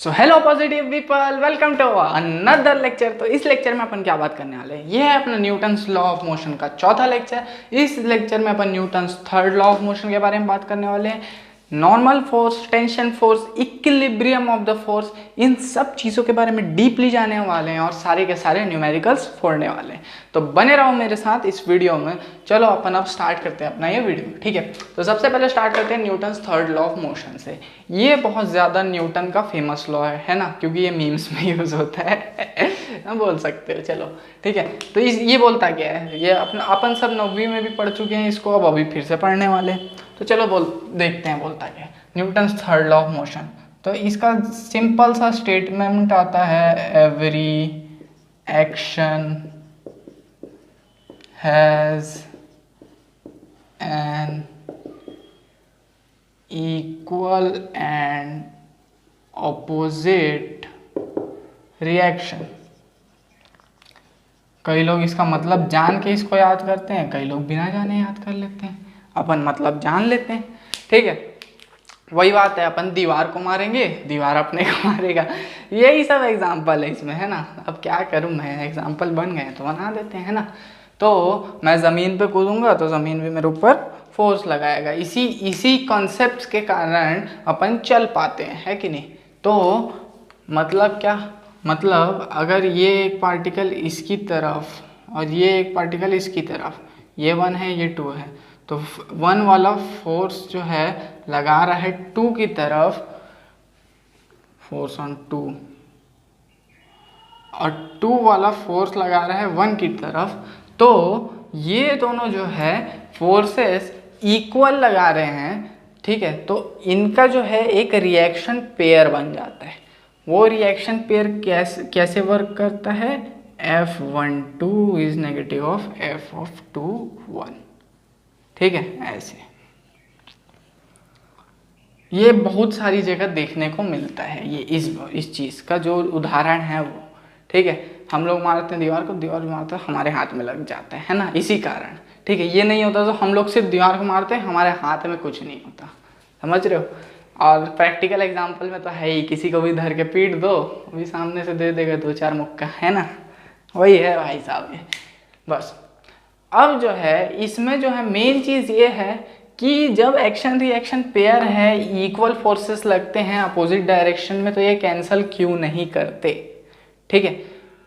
So hello positive people, welcome to another lecture. तो इस lecture में अपन क्या बात करने वाले हैं, ये है अपना न्यूटन्स लॉ ऑफ मोशन का चौथा लेक्चर। इस लेक्चर में अपन Newton's third law of motion के बारे में बात करने वाले हैं। Normal force, tension force, equilibrium of the force, इन सब चीज़ों के बारे में डीपली जाने वाले हैं और सारे के सारे न्यूमेरिकल्स फोड़ने वाले हैं। तो बने रहो मेरे साथ इस वीडियो में। चलो अपन अब स्टार्ट करते हैं अपना ये वीडियो, ठीक है। तो सबसे पहले स्टार्ट करते हैं Newton's third law of motion से। ये बहुत ज़्यादा न्यूटन का फेमस लॉ है ना, क्योंकि ये मीम्स में यूज़ होता है हम बोल सकते हो, चलो ठीक है। तो ये बोलता क्या है, ये अपन सब 9वीं में भी पढ़ चुके हैं इसको, अब अभी फिर से पढ़ने वाले हैं। तो चलो देखते हैं बोलता क्या है Newton's third law of motion. तो इसका सिंपल सा स्टेटमेंट आता है, every action has an equal and opposite reaction. कई लोग इसका मतलब जान के इसको याद करते हैं, कई लोग बिना जाने याद कर लेते हैं। अपन मतलब जान लेते हैं, ठीक है। वही बात है, अपन दीवार को मारेंगे, दीवार अपने को मारेगा। यही सब एग्जाम्पल है इसमें, है ना। अब क्या करूं मैं, एग्जाम्पल बन गए तो बना देते हैं, है ना। तो मैं ज़मीन पे कूदूंगा तो ज़मीन भी मेरे ऊपर फोर्स लगाएगा। इसी कॉन्सेप्ट के कारण अपन चल पाते हैं, है कि नहीं। तो मतलब क्या, मतलब अगर ये एक पार्टिकल इसकी तरफ और ये एक पार्टिकल इसकी तरफ, ये 1 है ये 2 है, तो 1 वाला फोर्स जो है लगा रहा है 2 की तरफ, फोर्स ऑन 2, और 2 वाला फोर्स लगा रहा है 1 की तरफ। तो ये दोनों जो है फोर्सेस इक्वल लगा रहे हैं, ठीक है। तो इनका जो है एक रिएक्शन पेयर बन जाता है। वो रिएक्शन पेयर कैसे वर्क करता है, F12 is negative of F21, ठीक है। ऐसे ये बहुत सारी जगह देखने को मिलता है। ये इस चीज़ का जो उदाहरण है वो, ठीक है। हम लोग मारते हैं दीवार को, दीवार भी मारते हैं, हमारे हाथ में लग जाता है ना, इसी कारण, ठीक है। ये नहीं होता तो हम लोग सिर्फ दीवार को मारते हैं, हमारे हाथ में कुछ नहीं होता, समझ रहे हो। और प्रैक्टिकल एग्जाम्पल में तो है ही, किसी को भी धर के पीट दो, अभी सामने से दे देगा 2-4 मुक्का, है ना। वही है भाई साहब ये, बस। अब जो है इसमें जो है मेन चीज़ ये है कि जब एक्शन रिएक्शन पेयर है, इक्वल फोर्सेस लगते हैं अपोजिट डायरेक्शन में, तो ये कैंसल क्यों नहीं करते, ठीक है।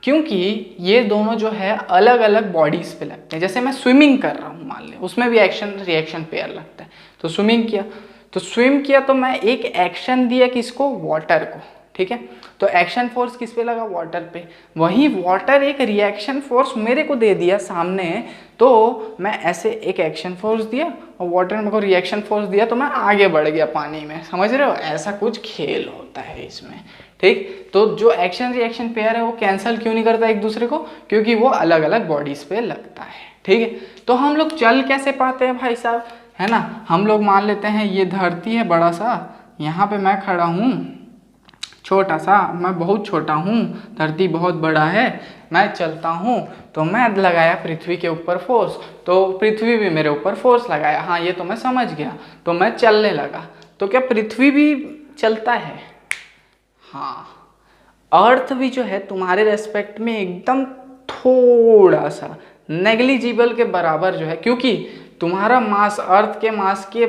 क्योंकि ये दोनों जो है अलग अलग बॉडीज पे लगते हैं। जैसे मैं स्विमिंग कर रहा हूँ, मान लें, उसमें भी एक्शन रिएक्शन पेयर लगता है। तो स्विम किया तो मैं एक एक्शन दिया किसको, वाटर को, ठीक है। तो एक्शन फोर्स किस पे लगा, वाटर पे। वही वाटर एक रिएक्शन फोर्स मेरे को दे दिया सामने, तो मैं ऐसे एक एक्शन फोर्स दिया और वाटर मेरे को रिएक्शन फोर्स दिया, तो मैं आगे बढ़ गया पानी में, समझ रहे हो। ऐसा कुछ खेल होता है इसमें, ठीक। तो जो एक्शन रिएक्शन पेयर है वो कैंसिल क्यों नहीं करता एक दूसरे को, क्योंकि वो अलग अलग बॉडीज पे लगता है, ठीक है। तो हम लोग चल कैसे पाते हैं भाई साहब, है ना। हम लोग मान लेते हैं ये धरती है बड़ा सा, यहाँ पे मैं खड़ा हूँ छोटा सा, मैं बहुत छोटा हूँ, धरती बहुत बड़ा है, मैं चलता हूँ तो मैं लगाया पृथ्वी के ऊपर फोर्स, तो पृथ्वी भी मेरे ऊपर फोर्स लगाया, हाँ ये तो मैं समझ गया। तो मैं चलने लगा, तो क्या पृथ्वी भी चलता है, हाँ। अर्थ भी जो है तुम्हारे रेस्पेक्ट में एकदम थोड़ा सा नेग्लिजिबल के बराबर जो है, क्योंकि तुम्हारा मास अर्थ के मास के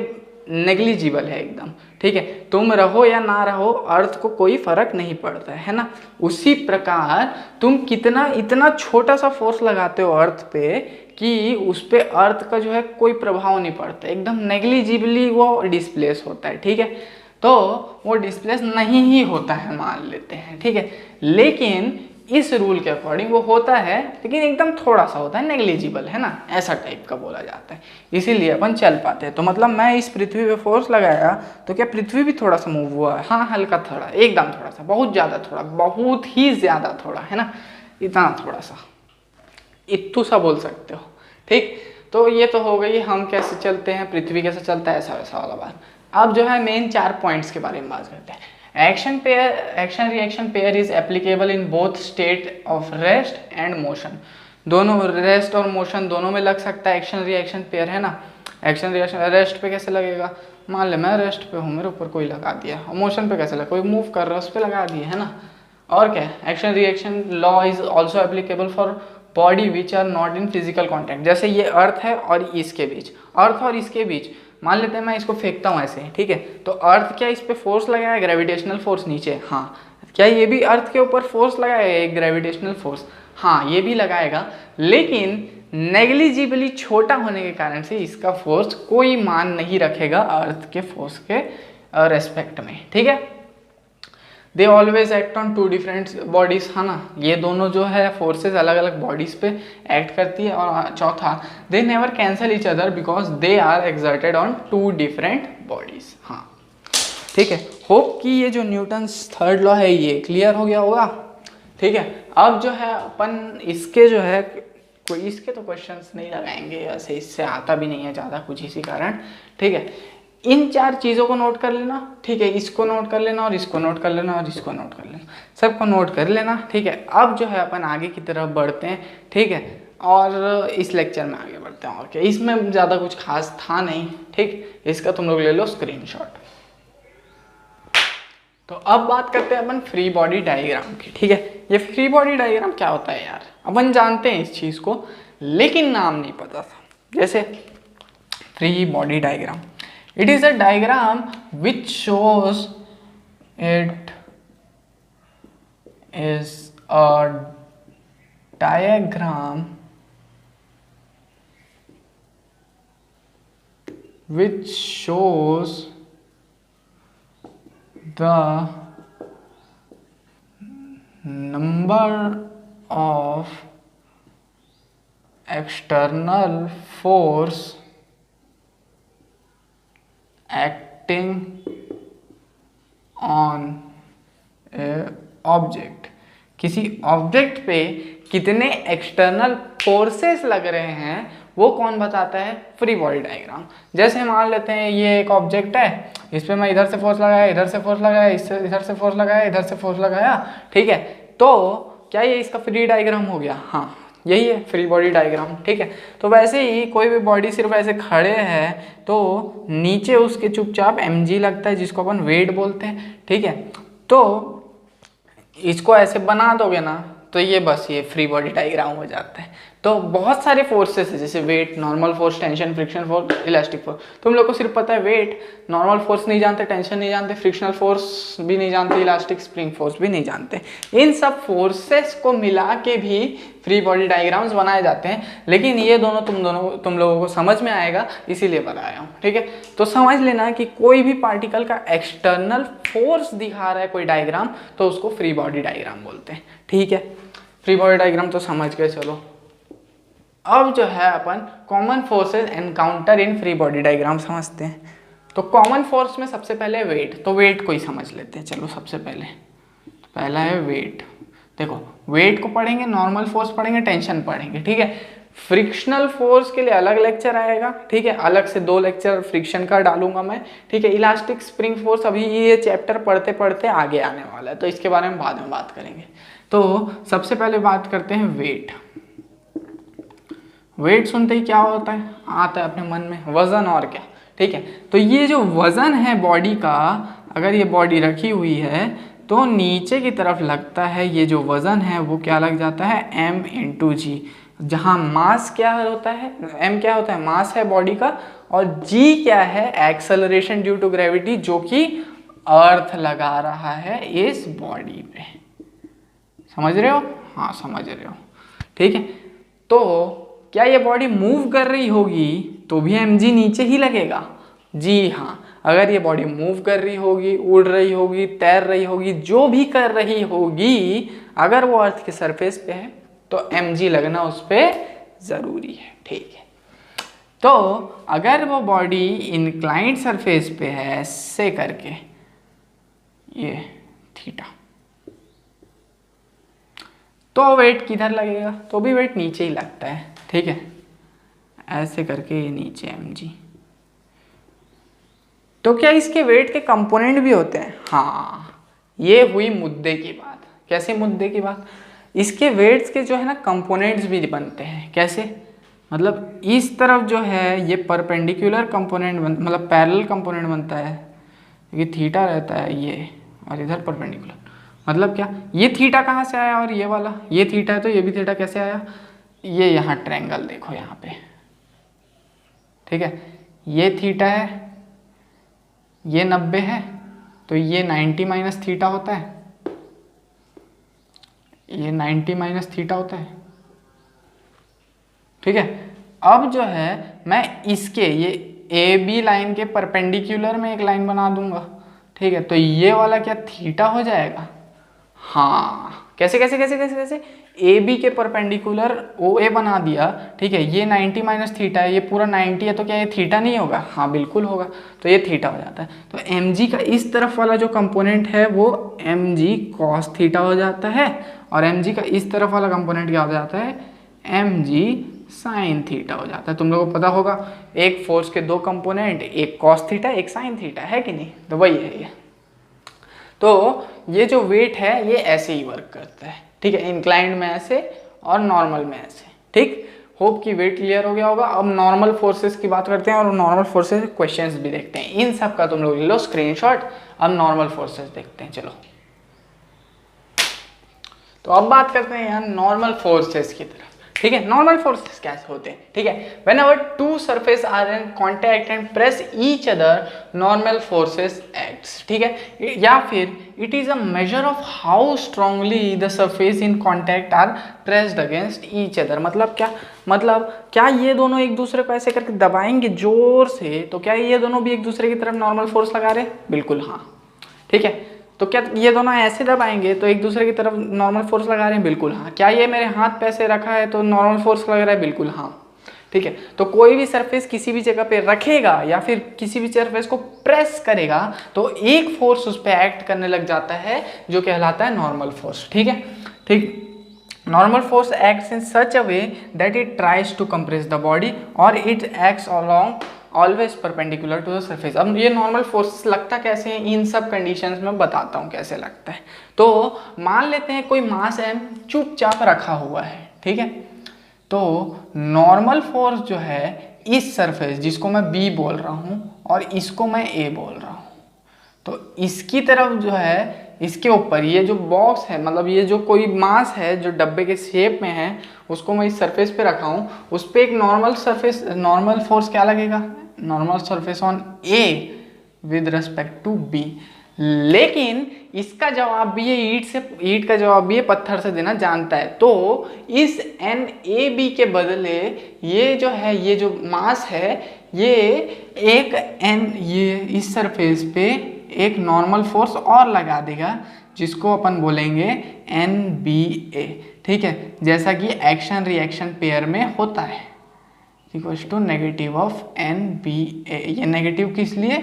नेग्लिजिबल है एकदम, ठीक है। तुम रहो या ना रहो, अर्थ को कोई फर्क नहीं पड़ता है ना। उसी प्रकार तुम इतना छोटा सा फोर्स लगाते हो अर्थ पे कि उस पे अर्थ का जो है कोई प्रभाव नहीं पड़ता, एकदम नेग्लिजिबली वो डिस्प्लेस होता है, ठीक है। तो वो डिस्प्लेस नहीं ही होता है मान लेते हैं, ठीक है। लेकिन इस रूल के अकॉर्डिंग वो होता है, लेकिन एकदम थोड़ा सा होता है, नेग्लिजिबल, है ना, ऐसा टाइप का बोला जाता है। इसीलिए अपन चल पाते हैं। तो मतलब मैं इस पृथ्वी पे फोर्स लगाया तो क्या पृथ्वी भी थोड़ा सा मूव हुआ है, हाँ हल्का थोड़ा, एकदम थोड़ा सा, बहुत ज़्यादा थोड़ा, बहुत ही ज़्यादा थोड़ा, है ना, इतना थोड़ा सा, इत्तू सा बोल सकते हो, ठीक। तो ये तो हो गई हम कैसे चलते हैं, पृथ्वी कैसे चलता है, ऐसा वैसा वाला बात। अब जो है मेन 4 पॉइंट्स के बारे में बात करते हैं। Action reaction pair is applicable in both state of rest and motion. दोनों, रेस्ट और मोशन दोनों में लग सकता है एक्शन रिएक्शन पेयर, है ना। एक्शन रिएक्शन रेस्ट पे कैसे लगेगा, मान ले मैं रेस्ट पे हूँ, मेरे ऊपर कोई लगा दिया, और मोशन पे कैसे लगा, कोई मूव कर रहा है उस पर लगा दिया है ना। और क्या है, action reaction law is also applicable for body which are not in physical contact. जैसे ये अर्थ है और इसके बीच, अर्थ और इसके बीच मान लेते हैं मैं इसको फेंकता हूँ ऐसे, ठीक है, तो अर्थ क्या इस पर फोर्स लगाया, ग्रेविटेशनल फोर्स नीचे, हाँ, क्या ये भी अर्थ के ऊपर फोर्स लगाएगा, एक ग्रेविटेशनल फोर्स, हाँ ये भी लगाएगा, लेकिन नेग्लिजिबली छोटा होने के कारण से इसका फोर्स कोई मान नहीं रखेगा अर्थ के फोर्स के रेस्पेक्ट में, ठीक है। They always act on two different bodies, है ना, ये दोनों जो है फोर्सेस अलग अलग बॉडीज पे एक्ट करती है। और चौथा, they never cancel each other because they are exerted on two different bodies, हाँ ठीक है। होप कि ये जो न्यूटन्स थर्ड लॉ है ये क्लियर हो गया होगा, ठीक है। अब जो है अपन इसके जो है कोई इसके तो क्वेश्चंस नहीं लगाएंगे, ऐसे इससे आता भी नहीं है ज़्यादा कुछ, इसी कारण, ठीक है। इन चार चीज़ों को नोट कर लेना, ठीक है, इसको नोट कर लेना और इसको नोट कर लेना और इसको नोट कर लेना, सबको नोट कर लेना, ठीक है। अब जो है अपन आगे की तरफ बढ़ते हैं, ठीक है, और इस लेक्चर में आगे बढ़ते हैं। और क्या, इसमें ज़्यादा कुछ खास था नहीं, ठीक, इसका तुम लोग ले लो स्क्रीनशॉट। तो अब बात करते हैं अपन फ्री बॉडी डायग्राम की, ठीक है। ये फ्री बॉडी डायग्राम क्या होता है यार, अपन जानते हैं इस चीज़ को, लेकिन नाम नहीं पता था। जैसे free body diagram, it is a diagram which shows, it is a diagram which shows the number of external force acting on a object। किसी ऑब्जेक्ट पे कितने एक्सटर्नल फोर्सेस लग रहे हैं वो कौन बताता है, फ्री बॉडी डायग्राम। जैसे मान लेते हैं ये एक ऑब्जेक्ट है, इस पर मैं इधर से फोर्स लगाया, इधर से फोर्स लगाया, इससे इधर से फोर्स लगाया, इधर से फोर्स लगाया, ठीक है, तो क्या ये इसका फ्री डायग्राम हो गया, हाँ यही है फ्री बॉडी डायग्राम, ठीक है। तो वैसे ही कोई भी बॉडी सिर्फ ऐसे खड़े है तो नीचे उसके चुपचाप mg लगता है, जिसको अपन वेट बोलते हैं, ठीक है। तो इसको ऐसे बना दोगे ना तो ये बस ये फ्री बॉडी डायग्राम हो जाता है। तो बहुत सारे फोर्सेस है, जैसे weight, normal force, tension, frictional force, elastic force. तुम लोग को सिर्फ पता है वेट, नॉर्मल फोर्स नहीं जानते, टेंशन नहीं जानते, फ्रिक्शनल फोर्स भी नहीं जानते, इलास्टिक स्प्रिंग फोर्स भी नहीं जानते। इन सब फोर्सेस को मिला के भी फ्री बॉडी डायग्राम्स बनाए जाते हैं, लेकिन ये दोनों तुम लोगों को समझ में आएगा इसीलिए बनाया हूँ, ठीक है। तो समझ लेना कि कोई भी पार्टिकल का एक्सटर्नल फोर्स दिखा रहा है कोई डायग्राम तो उसको फ्री बॉडी डायग्राम बोलते हैं, ठीक है। फ्री बॉडी डायग्राम तो समझ गए, चलो अब जो है अपन common forces encounter in free body diagram समझते हैं। तो कॉमन फोर्स में सबसे पहले वेट, तो वेट को ही समझ लेते हैं, चलो सबसे पहले पहला है वेट। देखो वेट को पढ़ेंगे, नॉर्मल फोर्स पढ़ेंगे, टेंशन पढ़ेंगे, ठीक है। फ्रिक्शनल फोर्स के लिए अलग लेक्चर आएगा, ठीक है, अलग से 2 लेक्चर फ्रिक्शन का डालूंगा मैं, ठीक है। इलास्टिक स्प्रिंग फोर्स अभी ये चैप्टर पढ़ते पढ़ते आगे आने वाला है, तो इसके बारे में बाद में बात करेंगे। तो सबसे पहले बात करते हैं वेट। वेट सुनते ही क्या होता है, आता है अपने मन में वजन और क्या, ठीक है। तो ये जो वजन है बॉडी का, अगर ये बॉडी रखी हुई है तो नीचे की तरफ लगता है ये जो वजन है वो क्या लग जाता है, m × g। जहाँ मास क्या होता है, m क्या होता है, मास है बॉडी का, और g क्या है, एक्सेलरेशन ड्यू टू ग्रेविटी, जो कि अर्थ लगा रहा है इस बॉडी पे। समझ रहे हो, हाँ समझ रहे हो, ठीक है। तो क्या ये बॉडी मूव कर रही होगी तो भी mg नीचे ही लगेगा, जी हाँ। अगर ये बॉडी मूव कर रही होगी, उड़ रही होगी, तैर रही होगी, जो भी कर रही होगी, अगर वो अर्थ के सरफेस पे है तो mg लगना उस पर ज़रूरी है, ठीक है। तो अगर वो बॉडी इंक्लाइंड सरफेस पे है ऐसे करके, ये थीटा, तो वेट किधर लगेगा, तो भी वेट नीचे ही लगता है, ठीक है, ऐसे करके ये नीचे mg। तो क्या इसके वेट के कंपोनेंट भी होते हैं, हाँ ये हुई मुद्दे की बात। कैसे मुद्दे की बात, इसके वेट्स के जो है ना कंपोनेंट्स भी बनते हैं, कैसे, मतलब इस तरफ जो है ये परपेंडिकुलर कंपोनेंट मतलब पैरेलल कंपोनेंट बनता है, ये थीटा रहता है ये, और इधर परपेंडिकुलर। मतलब क्या, ये थीटा कहाँ से आया और ये वाला, ये थीटा है तो ये भी थीटा कैसे आया, ये यहाँ ट्रायंगल देखो यहाँ पे, ठीक है, ये थीटा है, ये 90 है, तो ये 90 माइनस थीटा होता है, ये 90 माइनस थीटा होता है, ठीक है। अब जो है मैं इसके ये ए बी लाइन के परपेंडिकुलर में एक लाइन बना दूंगा, ठीक है, तो ये वाला क्या थीटा हो जाएगा, हाँ कैसे कैसे कैसे कैसे कैसे, ए बी के परपेंडिकुलर ओ ए बना दिया, ठीक है, ये 90 माइनस थीटा है, ये पूरा 90 है, तो क्या ये थीटा नहीं होगा, हाँ बिल्कुल होगा, तो ये थीटा हो जाता है। तो एम जी का इस तरफ वाला जो कंपोनेंट है वो एम जी कॉस थीटा हो जाता है, और एम जी का इस तरफ वाला कंपोनेंट क्या हो जाता है, एम जी साइन थीटा हो जाता है। तुम लोगों को पता होगा एक फोर्स के दो कंपोनेंट, एक कॉस थीटा एक साइन थीटा, है कि नहीं, तो वही है ये। तो ये जो वेट है ये ऐसे ही वर्क करता है, ठीक है, इंक्लाइंड में ऐसे और नॉर्मल में ऐसे, ठीक। होप कि वेट क्लियर हो गया होगा। अब नॉर्मल फोर्सेस की बात करते हैं और नॉर्मल फोर्सेस क्वेश्चंस भी देखते हैं, इन सब का तुम लोग ले लो स्क्रीनशॉट। अब नॉर्मल फोर्सेस देखते हैं, चलो। तो अब बात करते हैं यहाँ नॉर्मल फोर्सेस की तरफ, ठीक है। नॉर्मल फोर्सेस कैसे होते हैं, ठीक है, whenever two surface are in contact and press each other normal forces acts, ठीक है, या फिर it is a measure of how strongly the surface in contact are pressed against each other. मतलब क्या ये दोनों एक दूसरे को ऐसे करके दबाएंगे जोर से, तो क्या ये दोनों भी एक दूसरे की तरफ नॉर्मल फोर्स लगा रहे, बिल्कुल हाँ, ठीक है। तो क्या ये दोनों ऐसे दबाएंगे तो एक दूसरे की तरफ नॉर्मल फोर्स लगा रहे हैं, बिल्कुल हाँ। क्या ये मेरे हाथ पे ऐसे रखा है तो नॉर्मल फोर्स लग रहा है, बिल्कुल हाँ, ठीक है। तो कोई भी सरफेस किसी भी जगह पे रखेगा या फिर किसी भी सरफेस को प्रेस करेगा तो एक फोर्स उस पर एक्ट करने लग जाता है जो कहलाता है नॉर्मल फोर्स, ठीक है, ठीक। Normal force acts in such a way that it tries to compress the body और it acts along always perpendicular to the surface. अब ये नॉर्मल फोर्स लगता कैसे है, इन सब कंडीशंस में बताता हूँ कैसे लगता है। तो मान लेते हैं कोई मास एम चुपचाप रखा हुआ है, ठीक है, तो नॉर्मल फोर्स जो है इस सरफेस जिसको मैं बी बोल रहा हूँ और इसको मैं ए बोल रहा हूँ, तो इसकी तरफ जो है इसके ऊपर ये जो बॉक्स है, मतलब ये जो कोई मास है जो डब्बे के शेप में है उसको मैं इस सरफेस पे रखा हूँ, उस पर एक नॉर्मल फोर्स क्या लगेगा, normal surface on A with respect to B. लेकिन इसका जवाब भी ये ईंट का जवाब भी ये पत्थर से देना जानता है। तो इस एन ए बी के बदले ये जो है ये जो मास है ये एक एन ये इस सरफेस पे एक नॉर्मल फोर्स और लगा देगा जिसको अपन बोलेंगे एन बी ए, ठीक है, जैसा कि एक्शन रिएक्शन पेयर में होता है, equals to negative of N B A. ये नेगेटिव किस लिए,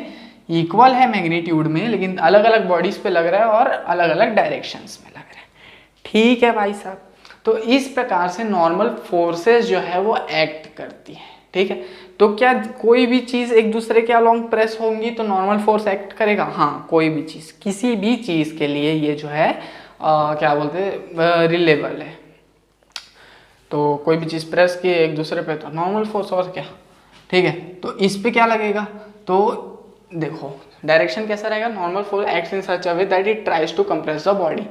इक्वल है मैग्नीट्यूड में लेकिन अलग अलग बॉडीज पे लग रहा है और अलग अलग डायरेक्शंस में लग रहा है, ठीक है भाई साहब। तो इस प्रकार से नॉर्मल फोर्सेस जो है वो एक्ट करती है, ठीक है। तो क्या कोई भी चीज़ एक दूसरे के अलोंग प्रेस होंगी तो नॉर्मल फोर्स एक्ट करेगा, हाँ कोई भी चीज़, किसी भी चीज़ के लिए ये जो है क्या बोलते हैं रिलेबल है। तो कोई भी चीज़ प्रेस की एक दूसरे पे तो नॉर्मल फोर्स और क्या, ठीक है। तो इस पे क्या लगेगा, तो देखो डायरेक्शन कैसा रहेगा, normal force acts in such a way that it tries to compress the body.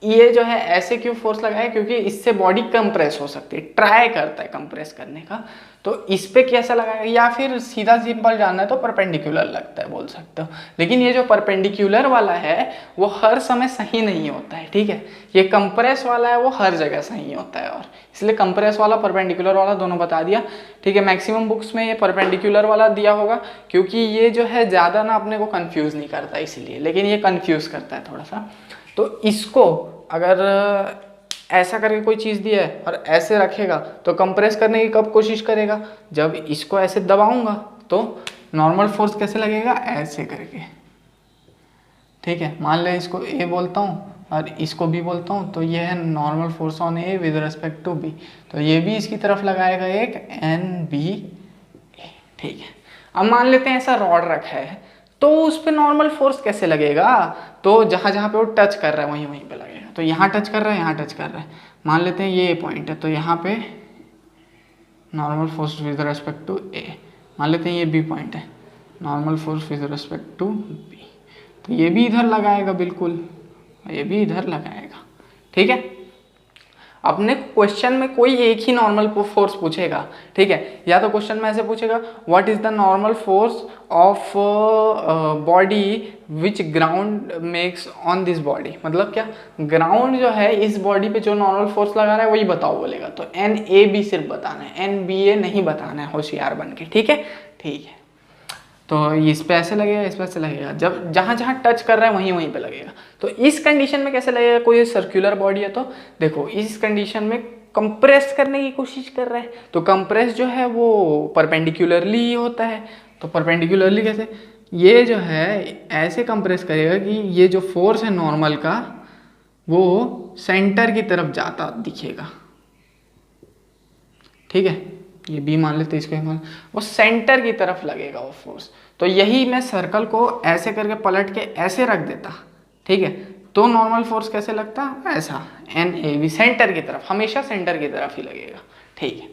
ये जो है ऐसे क्यों फोर्स लगा है, क्योंकि इससे बॉडी कंप्रेस हो सकती है, ट्राई करता है कंप्रेस करने का, तो इस पे कैसा लगाएगा, या फिर सीधा सिंपल जानना है तो परपेंडिकुलर लगता है बोल सकते हो। लेकिन ये जो परपेंडिकुलर वाला है वो हर समय सही नहीं होता है, ठीक है, ये कंप्रेस वाला है वो हर जगह सही होता है, और इसलिए कंप्रेस वाला परपेंडिकुलर वाला दोनों बता दिया, ठीक है। मैक्सिमम बुक्स में ये परपेंडिकुलर वाला दिया होगा क्योंकि ये जो है ज़्यादा ना अपने को कन्फ्यूज़ नहीं करता इसलिए, लेकिन ये कन्फ्यूज़ करता है थोड़ा सा। तो इसको अगर ऐसा करके कोई चीज़ दिया है और ऐसे रखेगा तो कंप्रेस करने की कब कोशिश करेगा, जब इसको ऐसे दबाऊंगा तो नॉर्मल फोर्स कैसे लगेगा, ऐसे करके, ठीक है। मान ले इसको ए बोलता हूँ और इसको बी बोलता हूँ, तो ये है normal force on A with respect to B, तो ये भी इसकी तरफ लगाएगा एक एन बी ए, ठीक है। अब मान लेते हैं ऐसा रॉड रखा है तो उस पर नॉर्मल फोर्स कैसे लगेगा, तो जहाँ जहाँ पे वो टच कर रहा है वहीं वहीं पे लगेगा। तो यहाँ टच कर रहा है, यहाँ टच कर रहा है, मान लेते हैं ये पॉइंट है, तो यहाँ पे normal force with respect to A, मान लेते हैं ये बी पॉइंट है, normal force with respect to B, तो ये भी इधर लगाएगा बिल्कुल, ये भी इधर लगाएगा, ठीक है। अपने क्वेश्चन में कोई एक ही नॉर्मल फोर्स पूछेगा, ठीक है, या तो क्वेश्चन में ऐसे पूछेगा what is the normal force of body which ground makes on this body, मतलब क्या ग्राउंड जो है इस बॉडी पे जो नॉर्मल फोर्स लगा रहा है वही बताओ बोलेगा, तो एन ए बी सिर्फ बताना है, एन बी ए नहीं बताना है, होशियार बन के, ठीक है, ठीक है। तो इस पे ऐसे लगेगा, इस पे ऐसे लगेगा, जब जहाँ जहाँ टच कर रहा है वहीं वहीं पे लगेगा। तो इस कंडीशन में कैसे लगेगा, कोई सर्कुलर बॉडी है तो देखो इस कंडीशन में कंप्रेस करने की कोशिश कर रहा है, तो कंप्रेस जो है वो परपेंडिकुलरली ही होता है, तो परपेंडिकुलरली कैसे, ये जो है ऐसे कंप्रेस करेगा कि ये जो फोर्स है नॉर्मल का वो सेंटर की तरफ जाता दिखेगा, ठीक है, ये बी मान लेते इसको, वो सेंटर की तरफ लगेगा वो फोर्स। तो यही मैं सर्कल को ऐसे करके पलट के ऐसे रख देता, ठीक है, तो नॉर्मल फोर्स कैसे लगता, ऐसा एन ए बी, सेंटर की तरफ, हमेशा सेंटर की तरफ ही लगेगा, ठीक है।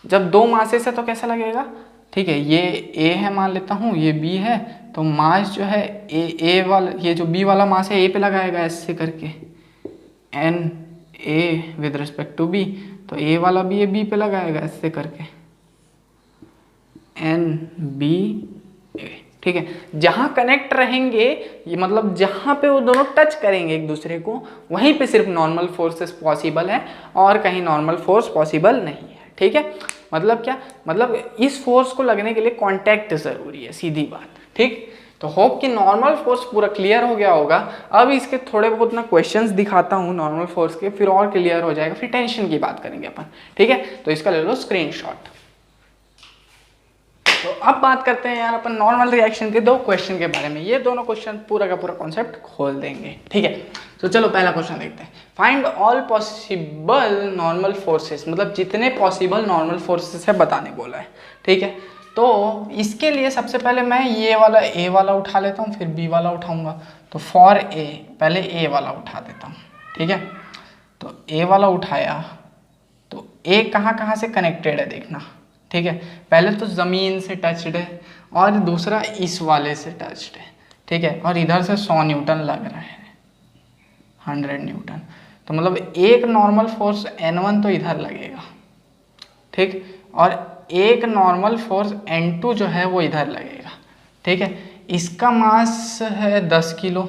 जब दो मासेस है तो कैसा लगेगा, ठीक है, ये ए है मान लेता हूँ, ये बी है, तो मास जो है ए वाला, ये जो बी वाला मास है ए पे लगाएगा ऐसे करके, on A with respect to B, तो ए वाला भी ये बी पे लगाएगा ऐसे करके, एन बी ए, ठीक है। जहां कनेक्ट रहेंगे ये मतलब जहां पे वो दोनों टच करेंगे एक दूसरे को, वहीं पे सिर्फ नॉर्मल फोर्सेस पॉसिबल है और कहीं नॉर्मल फोर्स पॉसिबल नहीं है, ठीक है। मतलब क्या, मतलब इस फोर्स को लगने के लिए कांटेक्ट जरूरी है, सीधी बात, ठीक। तो होप कि नॉर्मल फोर्स पूरा क्लियर हो गया होगा। अब इसके थोड़े बहुत मैं क्वेश्चंस दिखाता हूँ नॉर्मल फोर्स के, फिर और क्लियर हो जाएगा, फिर टेंशन की बात करेंगे अपन, ठीक है। तो इसका ले लो स्क्रीनशॉट। तो अब बात करते हैं यार अपन नॉर्मल रिएक्शन के दो क्वेश्चन के बारे में, ये दोनों क्वेश्चन पूरा का पूरा कॉन्सेप्ट खोल देंगे, ठीक है। तो चलो पहला क्वेश्चन देखते हैं, find all possible normal forces, मतलब जितने पॉसिबल नॉर्मल फोर्सेस है बताने बोला है, ठीक है। तो इसके लिए सबसे पहले मैं ये वाला ए वाला उठा लेता हूँ, फिर बी वाला उठाऊंगा। तो फॉर ए पहले ए वाला उठा देता हूँ, ठीक है। तो ए वाला उठाया तो ए कहाँ कहाँ से कनेक्टेड है देखना, ठीक है। पहले तो ज़मीन से टच्ड है और दूसरा इस वाले से टच्ड है, ठीक है। और इधर से 100 न्यूटन लग रहा है, 100 न्यूटन, तो मतलब एक नॉर्मल फोर्स N1 तो इधर लगेगा, ठीक, और एक नॉर्मल फोर्स N2 जो है वो इधर लगेगा, ठीक है। इसका मास है 10 किलो,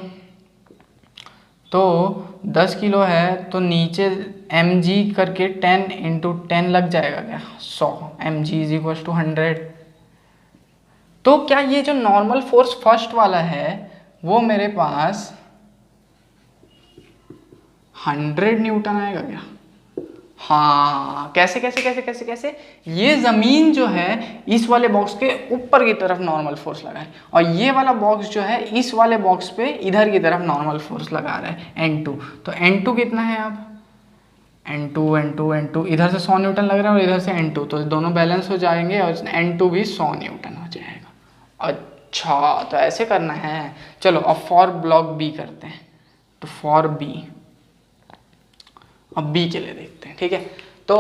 तो 10 किलो है तो नीचे mg करके 10 × 10 लग जाएगा क्या, 100 mg = 100। तो क्या ये जो नॉर्मल फोर्स फर्स्ट वाला है वो मेरे पास 100 न्यूटन आएगा क्या, हाँ। कैसे कैसे कैसे कैसे कैसे, ये ज़मीन जो है इस वाले बॉक्स के ऊपर की तरफ नॉर्मल फोर्स लगा है और ये वाला बॉक्स जो है इस वाले बॉक्स पे इधर की तरफ नॉर्मल फोर्स लगा रहा है N2। तो N2 कितना है अब, N2 इधर से 100 न्यूटन लग रहा है और इधर से N2, तो दोनों बैलेंस हो जाएंगे और N2 भी 100 न्यूटन हो जाएगा। अच्छा, तो ऐसे करना है। चलो अब फॉर ब्लॉक बी करते हैं, तो फॉर बी, अब बी के लिए देखते हैं, ठीक है। तो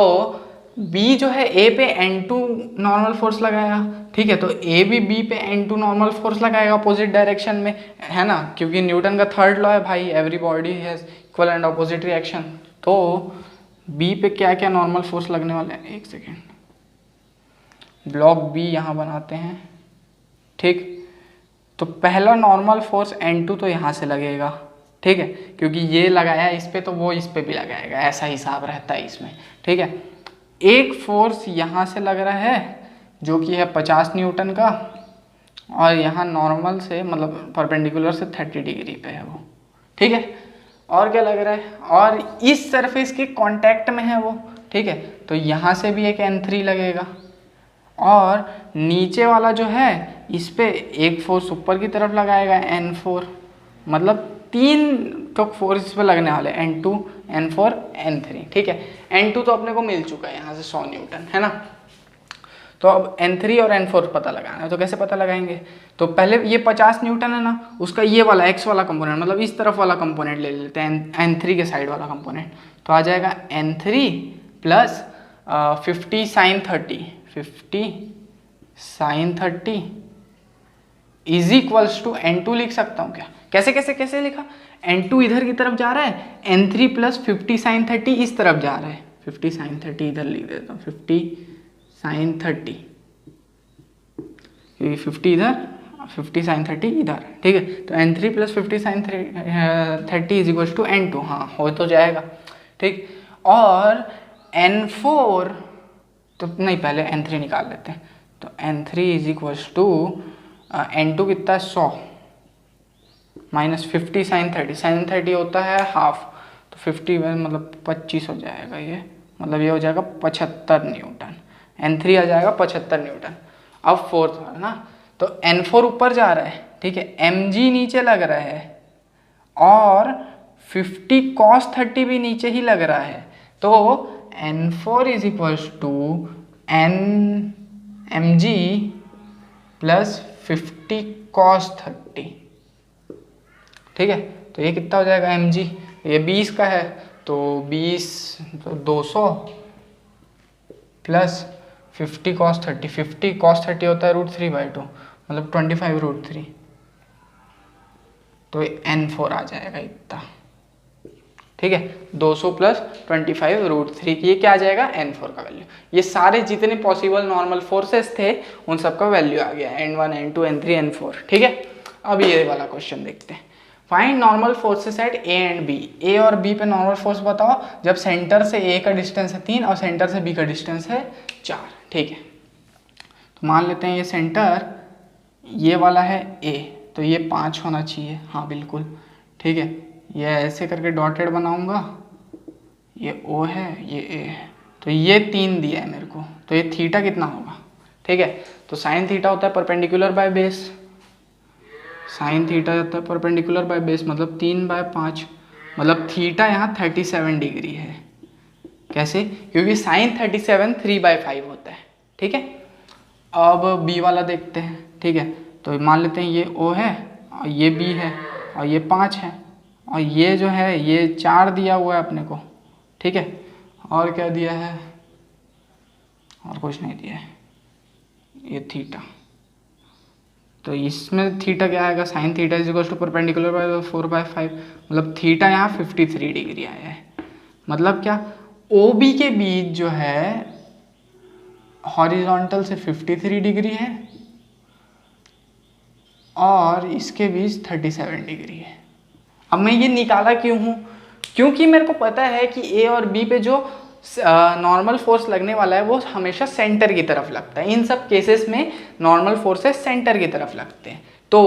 बी जो है ए पे N2 नॉर्मल फोर्स लगाया, ठीक है। तो ए भी बी पे N2 नॉर्मल फोर्स लगाएगा अपोजिट डायरेक्शन में, है ना, क्योंकि न्यूटन का थर्ड लॉ है भाई, every body has equal and opposite reaction. तो बी पे क्या क्या नॉर्मल फोर्स लगने वाले हैं, एक सेकेंड, ब्लॉक बी यहाँ बनाते हैं, ठीक। तो पहला नॉर्मल फोर्स N2 तो यहाँ से लगेगा, ठीक है, क्योंकि ये लगाया इस पे तो वो इस पे भी लगाएगा, ऐसा हिसाब रहता है इसमें, ठीक है। एक फोर्स यहाँ से लग रहा है जो कि है 50 न्यूटन का, और यहाँ नॉर्मल से मतलब परपेंडिकुलर से 30 डिग्री पे है वो, ठीक है। और क्या लग रहा है, और इस सरफेस के कांटेक्ट में है वो, ठीक है। तो यहाँ से भी एक N3 लगेगा और नीचे वाला जो है इस पे एक फोर्स ऊपर की तरफ लगाएगा N4, मतलब 3 तो फोर्स इस पे लगने वाले, N2 N4 N3, ठीक है। N2 तो अपने को मिल चुका है यहाँ से 100 न्यूटन, है ना। तो अब N3 और N4 पता लगाना है, तो कैसे पता लगाएंगे, तो पहले ये 50 न्यूटन है ना, उसका ये वाला x वाला कंपोनेंट मतलब इस तरफ वाला कंपोनेंट ले लेते हैं, N3 के साइड वाला कंपोनेंट, तो आ जाएगा N3 plus 50 sine 30, 50 sine 30 is equals to N2 लिख सकता हूँ क्या? कैसे कैसे कैसे लिखा? N2 इधर की तरफ जा रहा है, N3 प्लस 50 साइन 30 इस तरफ जा रहा है। 50 साइन 30 इधर लिख देता हूँ, 50 साइन 30, 50 इधर, 50 साइन 30 इधर, ठीक है। तो N3 plus 50 sine 30 is equals to N2, हाँ हो तो जाएगा, ठीक। और N4 तो नहीं, पहले N3 निकाल लेते हैं। तो N3 is equals to N2 कितना है 100 माइनस 50 साइन 30, साइन 30 होता है हाफ, तो 50 में मतलब 25 हो जाएगा ये, मतलब ये हो जाएगा 75 न्यूटन। N3 आ जाएगा 75 न्यूटन। अब फोर्थ वाला ना, तो N4 ऊपर जा रहा है, ठीक है, mg नीचे लग रहा है और 50 cos 30 भी नीचे ही लग रहा है। तो N4 is equals to mg plus 50 cos 30, ठीक है। तो ये कितना हो जाएगा mg, ये 20 का है तो 20 तो 200 प्लस 50 cos 30, 50 cos 30 होता है √3/2, मतलब 25√3, तो N4 आ जाएगा इतना, ठीक है। 200 प्लस 25√3, ये क्या आ जाएगा? N4 का वैल्यू। ये सारे जितने पॉसिबल नॉर्मल फोर्सेस थे उन सब का वैल्यू आ गया, N1 N2 N3 N4, ठीक है। अब ये वाला क्वेश्चन देखते हैं। Find normal forces eight A and B। A और B पे नॉर्मल फोर्स बताओ जब सेंटर से A का डिस्टेंस है 3 और सेंटर से B का डिस्टेंस है 4, ठीक है। तो मान लेते हैं ये सेंटर ये वाला है A, तो ये 5 होना चाहिए, हाँ बिल्कुल, ठीक है। ये ऐसे करके डॉटेड बनाऊंगा, ये O है ये A है, तो ये 3 दिया है मेरे को, तो ये थीटा कितना होगा, ठीक है। तो साइन थीटा होता है perpendicular by base, sine theta होता है परपेंडिकुलर बाय बेस, मतलब 3/5, मतलब थीटा यहाँ 37 डिग्री है। कैसे? क्योंकि साइन 37 3/5 होता है, ठीक है। अब बी वाला देखते हैं, ठीक है। तो मान लेते हैं ये O है और ये B है और ये 5 है और ये जो है ये 4 दिया हुआ है अपने को, ठीक है। और क्या दिया है? और कुछ नहीं दिया है, ये थीटा। तो इसमें थीटा क्या आएगा? Sine theta is equal to perpendicular by 4/5, मतलब थीटा यहाँ 53 डिग्री आया है। मतलब क्या? OB के बीच जो है हॉरिजॉन्टल से 53 डिग्री है और इसके बीच 37 डिग्री है। अब मैं ये निकाला क्यों हूँ? क्योंकि मेरे को पता है कि A और B पे जो नॉर्मल फोर्स लगने वाला है वो हमेशा सेंटर की तरफ लगता है। इन सब केसेस में नॉर्मल फोर्सेस सेंटर की तरफ लगते हैं। तो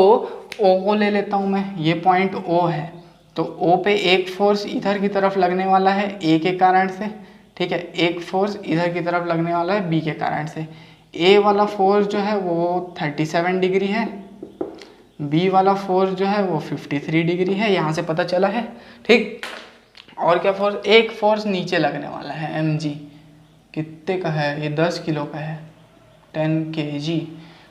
O को ले लेता हूँ मैं, ये पॉइंट O है, तो O पे एक फोर्स इधर की तरफ लगने वाला है A के कारण से, ठीक है। एक फोर्स इधर की तरफ लगने वाला है B के कारण से। A वाला फोर्स जो है वो 37 डिग्री है, B वाला फोर्स जो है वो 53 डिग्री है, यहाँ से पता चला है, ठीक। और क्या फोर्स? एक फोर्स नीचे लगने वाला है mg, कितने का है ये? 10 किलो का है, 10 kg,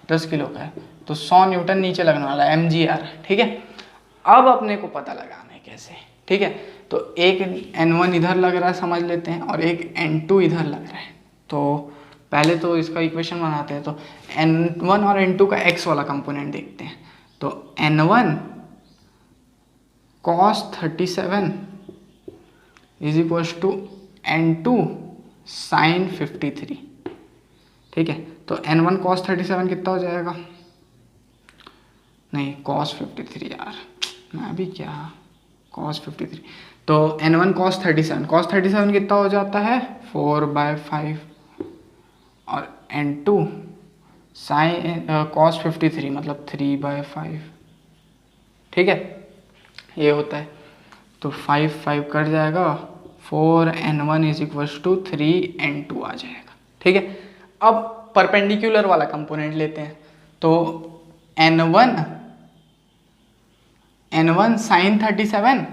10 किलो का है, तो 100 न्यूटन नीचे लगने वाला है mgr, ठीक है। अब अपने को पता लगाना है कैसे, ठीक है। तो एक N1 इधर लग रहा है समझ लेते हैं और एक N2 इधर लग रहा है। तो पहले तो इसका इक्वेशन बनाते हैं। तो N1 और N2 का x वाला कंपोनेंट देखते हैं। तो N1 cos 37 is equals to N2 sine 53, ठीक है। तो N1 cos 37 कितना हो जाएगा? नहीं cos 53 यार, मैं भी क्या, cos 53। तो N1 cos 37 कितना हो जाता है? 4/5 और N2 साइन cos 53 मतलब 3/5, ठीक है। ये होता है, तो 5 कट जाएगा, 4N1 is equals to 3N2 आ जाएगा, ठीक है। अब परपेंडिकुलर वाला कंपोनेंट लेते हैं। तो N1 sine 37,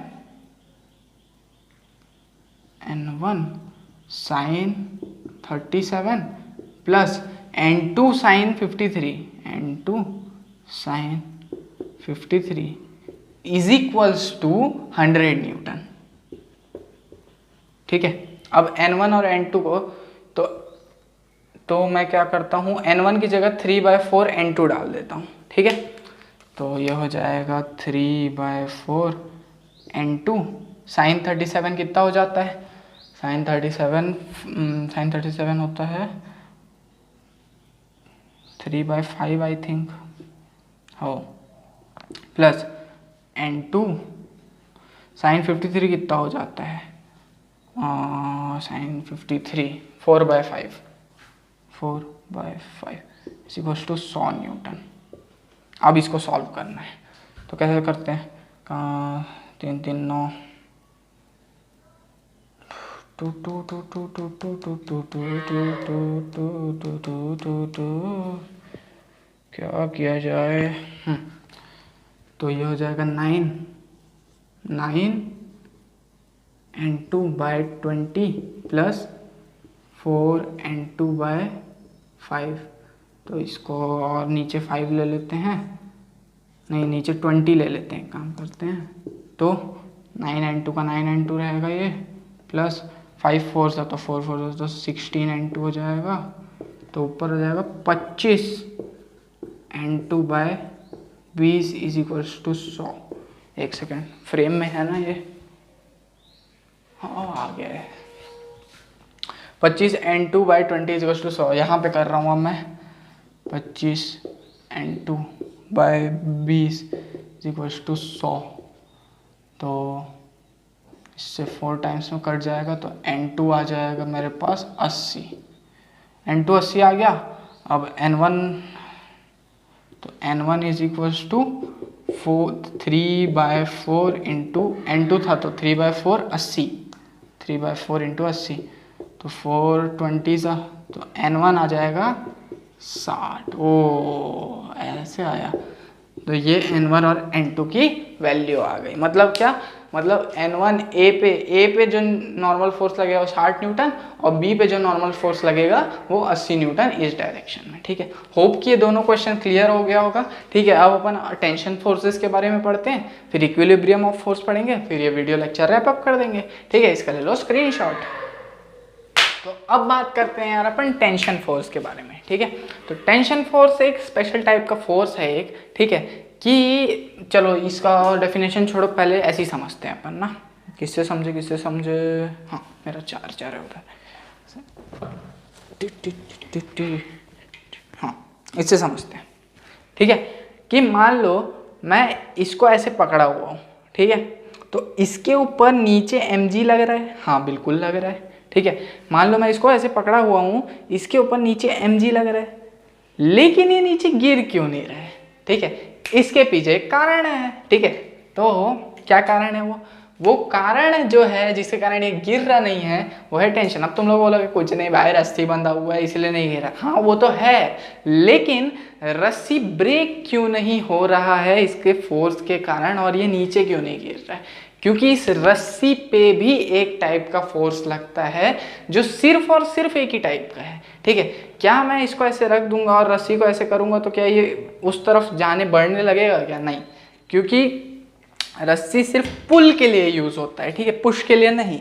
N1 sine 37 plus N2 sine 53, N2 sine 53 is equals to 100 newton, ठीक है। अब N1 और N2 को तो मैं क्या करता हूँ, N1 की जगह 3/4 N2 डाल देता हूँ, ठीक है। तो ये हो जाएगा 3/4 N2। साइन 37 कितना हो जाता है, साइन 37 होता है 3/5 आई थिंक हो, प्लस N2 साइन 53 कितना हो जाता है, sine 53 4/5 is equals to 100 newton. अब इसको सॉल्व करना है, तो कैसे करते हैं, 3 3 9 क्या किया जाए, तो ये हो जाएगा 9 N2/20 प्लस 4 N2/5। तो इसको और नीचे 5 ले लेते हैं, नहीं नीचे 20 ले लेते हैं, काम करते हैं। तो 9 N2 का 9 N2 रहेगा ये, प्लस 5 4 सा तो 4 4 तो 16 N2 हो जाएगा। तो ऊपर हो जाएगा 25 N2/20 इज इक्वल्स टू 100। एक सेकेंड, फ्रेम में है ना ये, हाँ आ गया है। 25 N2/20 इज इक्वल्स टू 100, यहाँ पे कर रहा हूँ अब मैं। 25 N2/20 इज इक्वल्स टू 100, तो इससे 4 टाइम्स में कट जाएगा, तो N2 आ जाएगा मेरे पास 80। N2 80 आ गया। अब N1, तो N1 is equals to 3/4 into N2 था तो 3/4 80, 3/4 इंटू 80, तो 420 सा, तो N1 आ जाएगा 60। ओ ऐसे आया, तो ये N1 और N2 की वैल्यू आ गई। मतलब क्या, मतलब N1 ए पे जो नॉर्मल फोर्स लगेगा वो 60 न्यूटन, और बी पे जो नॉर्मल फोर्स लगेगा वो 80 न्यूटन इस डायरेक्शन में, ठीक है। होप कि ये दोनों क्वेश्चन क्लियर हो गया होगा, ठीक है। अब अपन टेंशन फोर्सेस के बारे में पढ़ते हैं, फिर इक्विलिब्रियम ऑफ फोर्स पढ़ेंगे, फिर ये वीडियो लेक्चर रैप अप कर देंगे, ठीक है। इसका ले लो स्क्रीनशॉट। तो अब बात करते हैं यार अपन टेंशन फोर्स के बारे में, ठीक है। तो टेंशन फोर्स एक स्पेशल टाइप का फोर्स है एक, ठीक है, कि चलो इसका डेफिनेशन छोड़ो, पहले ऐसे ही समझते हैं अपन ना, किससे समझे। हाँ मेरा चार्जर है उधर, हाँ इससे समझते हैं, ठीक है। कि मान लो मैं इसको ऐसे पकड़ा हुआ हूँ, ठीक है, तो इसके ऊपर नीचे mg लग रहा है, हाँ बिल्कुल लग रहा है, ठीक है। मान लो मैं इसको ऐसे पकड़ा हुआ हूँ, इसके ऊपर नीचे mg लग रहा है, लेकिन ये नीचे गिर क्यों नहीं रहा है, ठीक है। इसके पीछे एक कारण है, ठीक है। तो क्या कारण है, वो कारण जो है जिसके कारण ये गिर रहा नहीं है वो है टेंशन। अब तुम लोग बोलोगे कुछ नहीं भाई, रस्सी बंधा हुआ है इसलिए नहीं गिर रहा, हाँ वो तो है, लेकिन रस्सी ब्रेक क्यों नहीं हो रहा है इसके फोर्स के कारण, और ये नीचे क्यों नहीं गिर रहा है, क्योंकि इस रस्सी पे भी एक टाइप का फोर्स लगता है जो सिर्फ और सिर्फ एक ही टाइप का है, ठीक है। क्या मैं इसको ऐसे रख दूंगा और रस्सी को ऐसे करूंगा तो क्या ये उस तरफ जाने बढ़ने लगेगा क्या, नहीं, क्योंकि रस्सी सिर्फ पुल के लिए यूज होता है, ठीक है, पुश के लिए नहीं।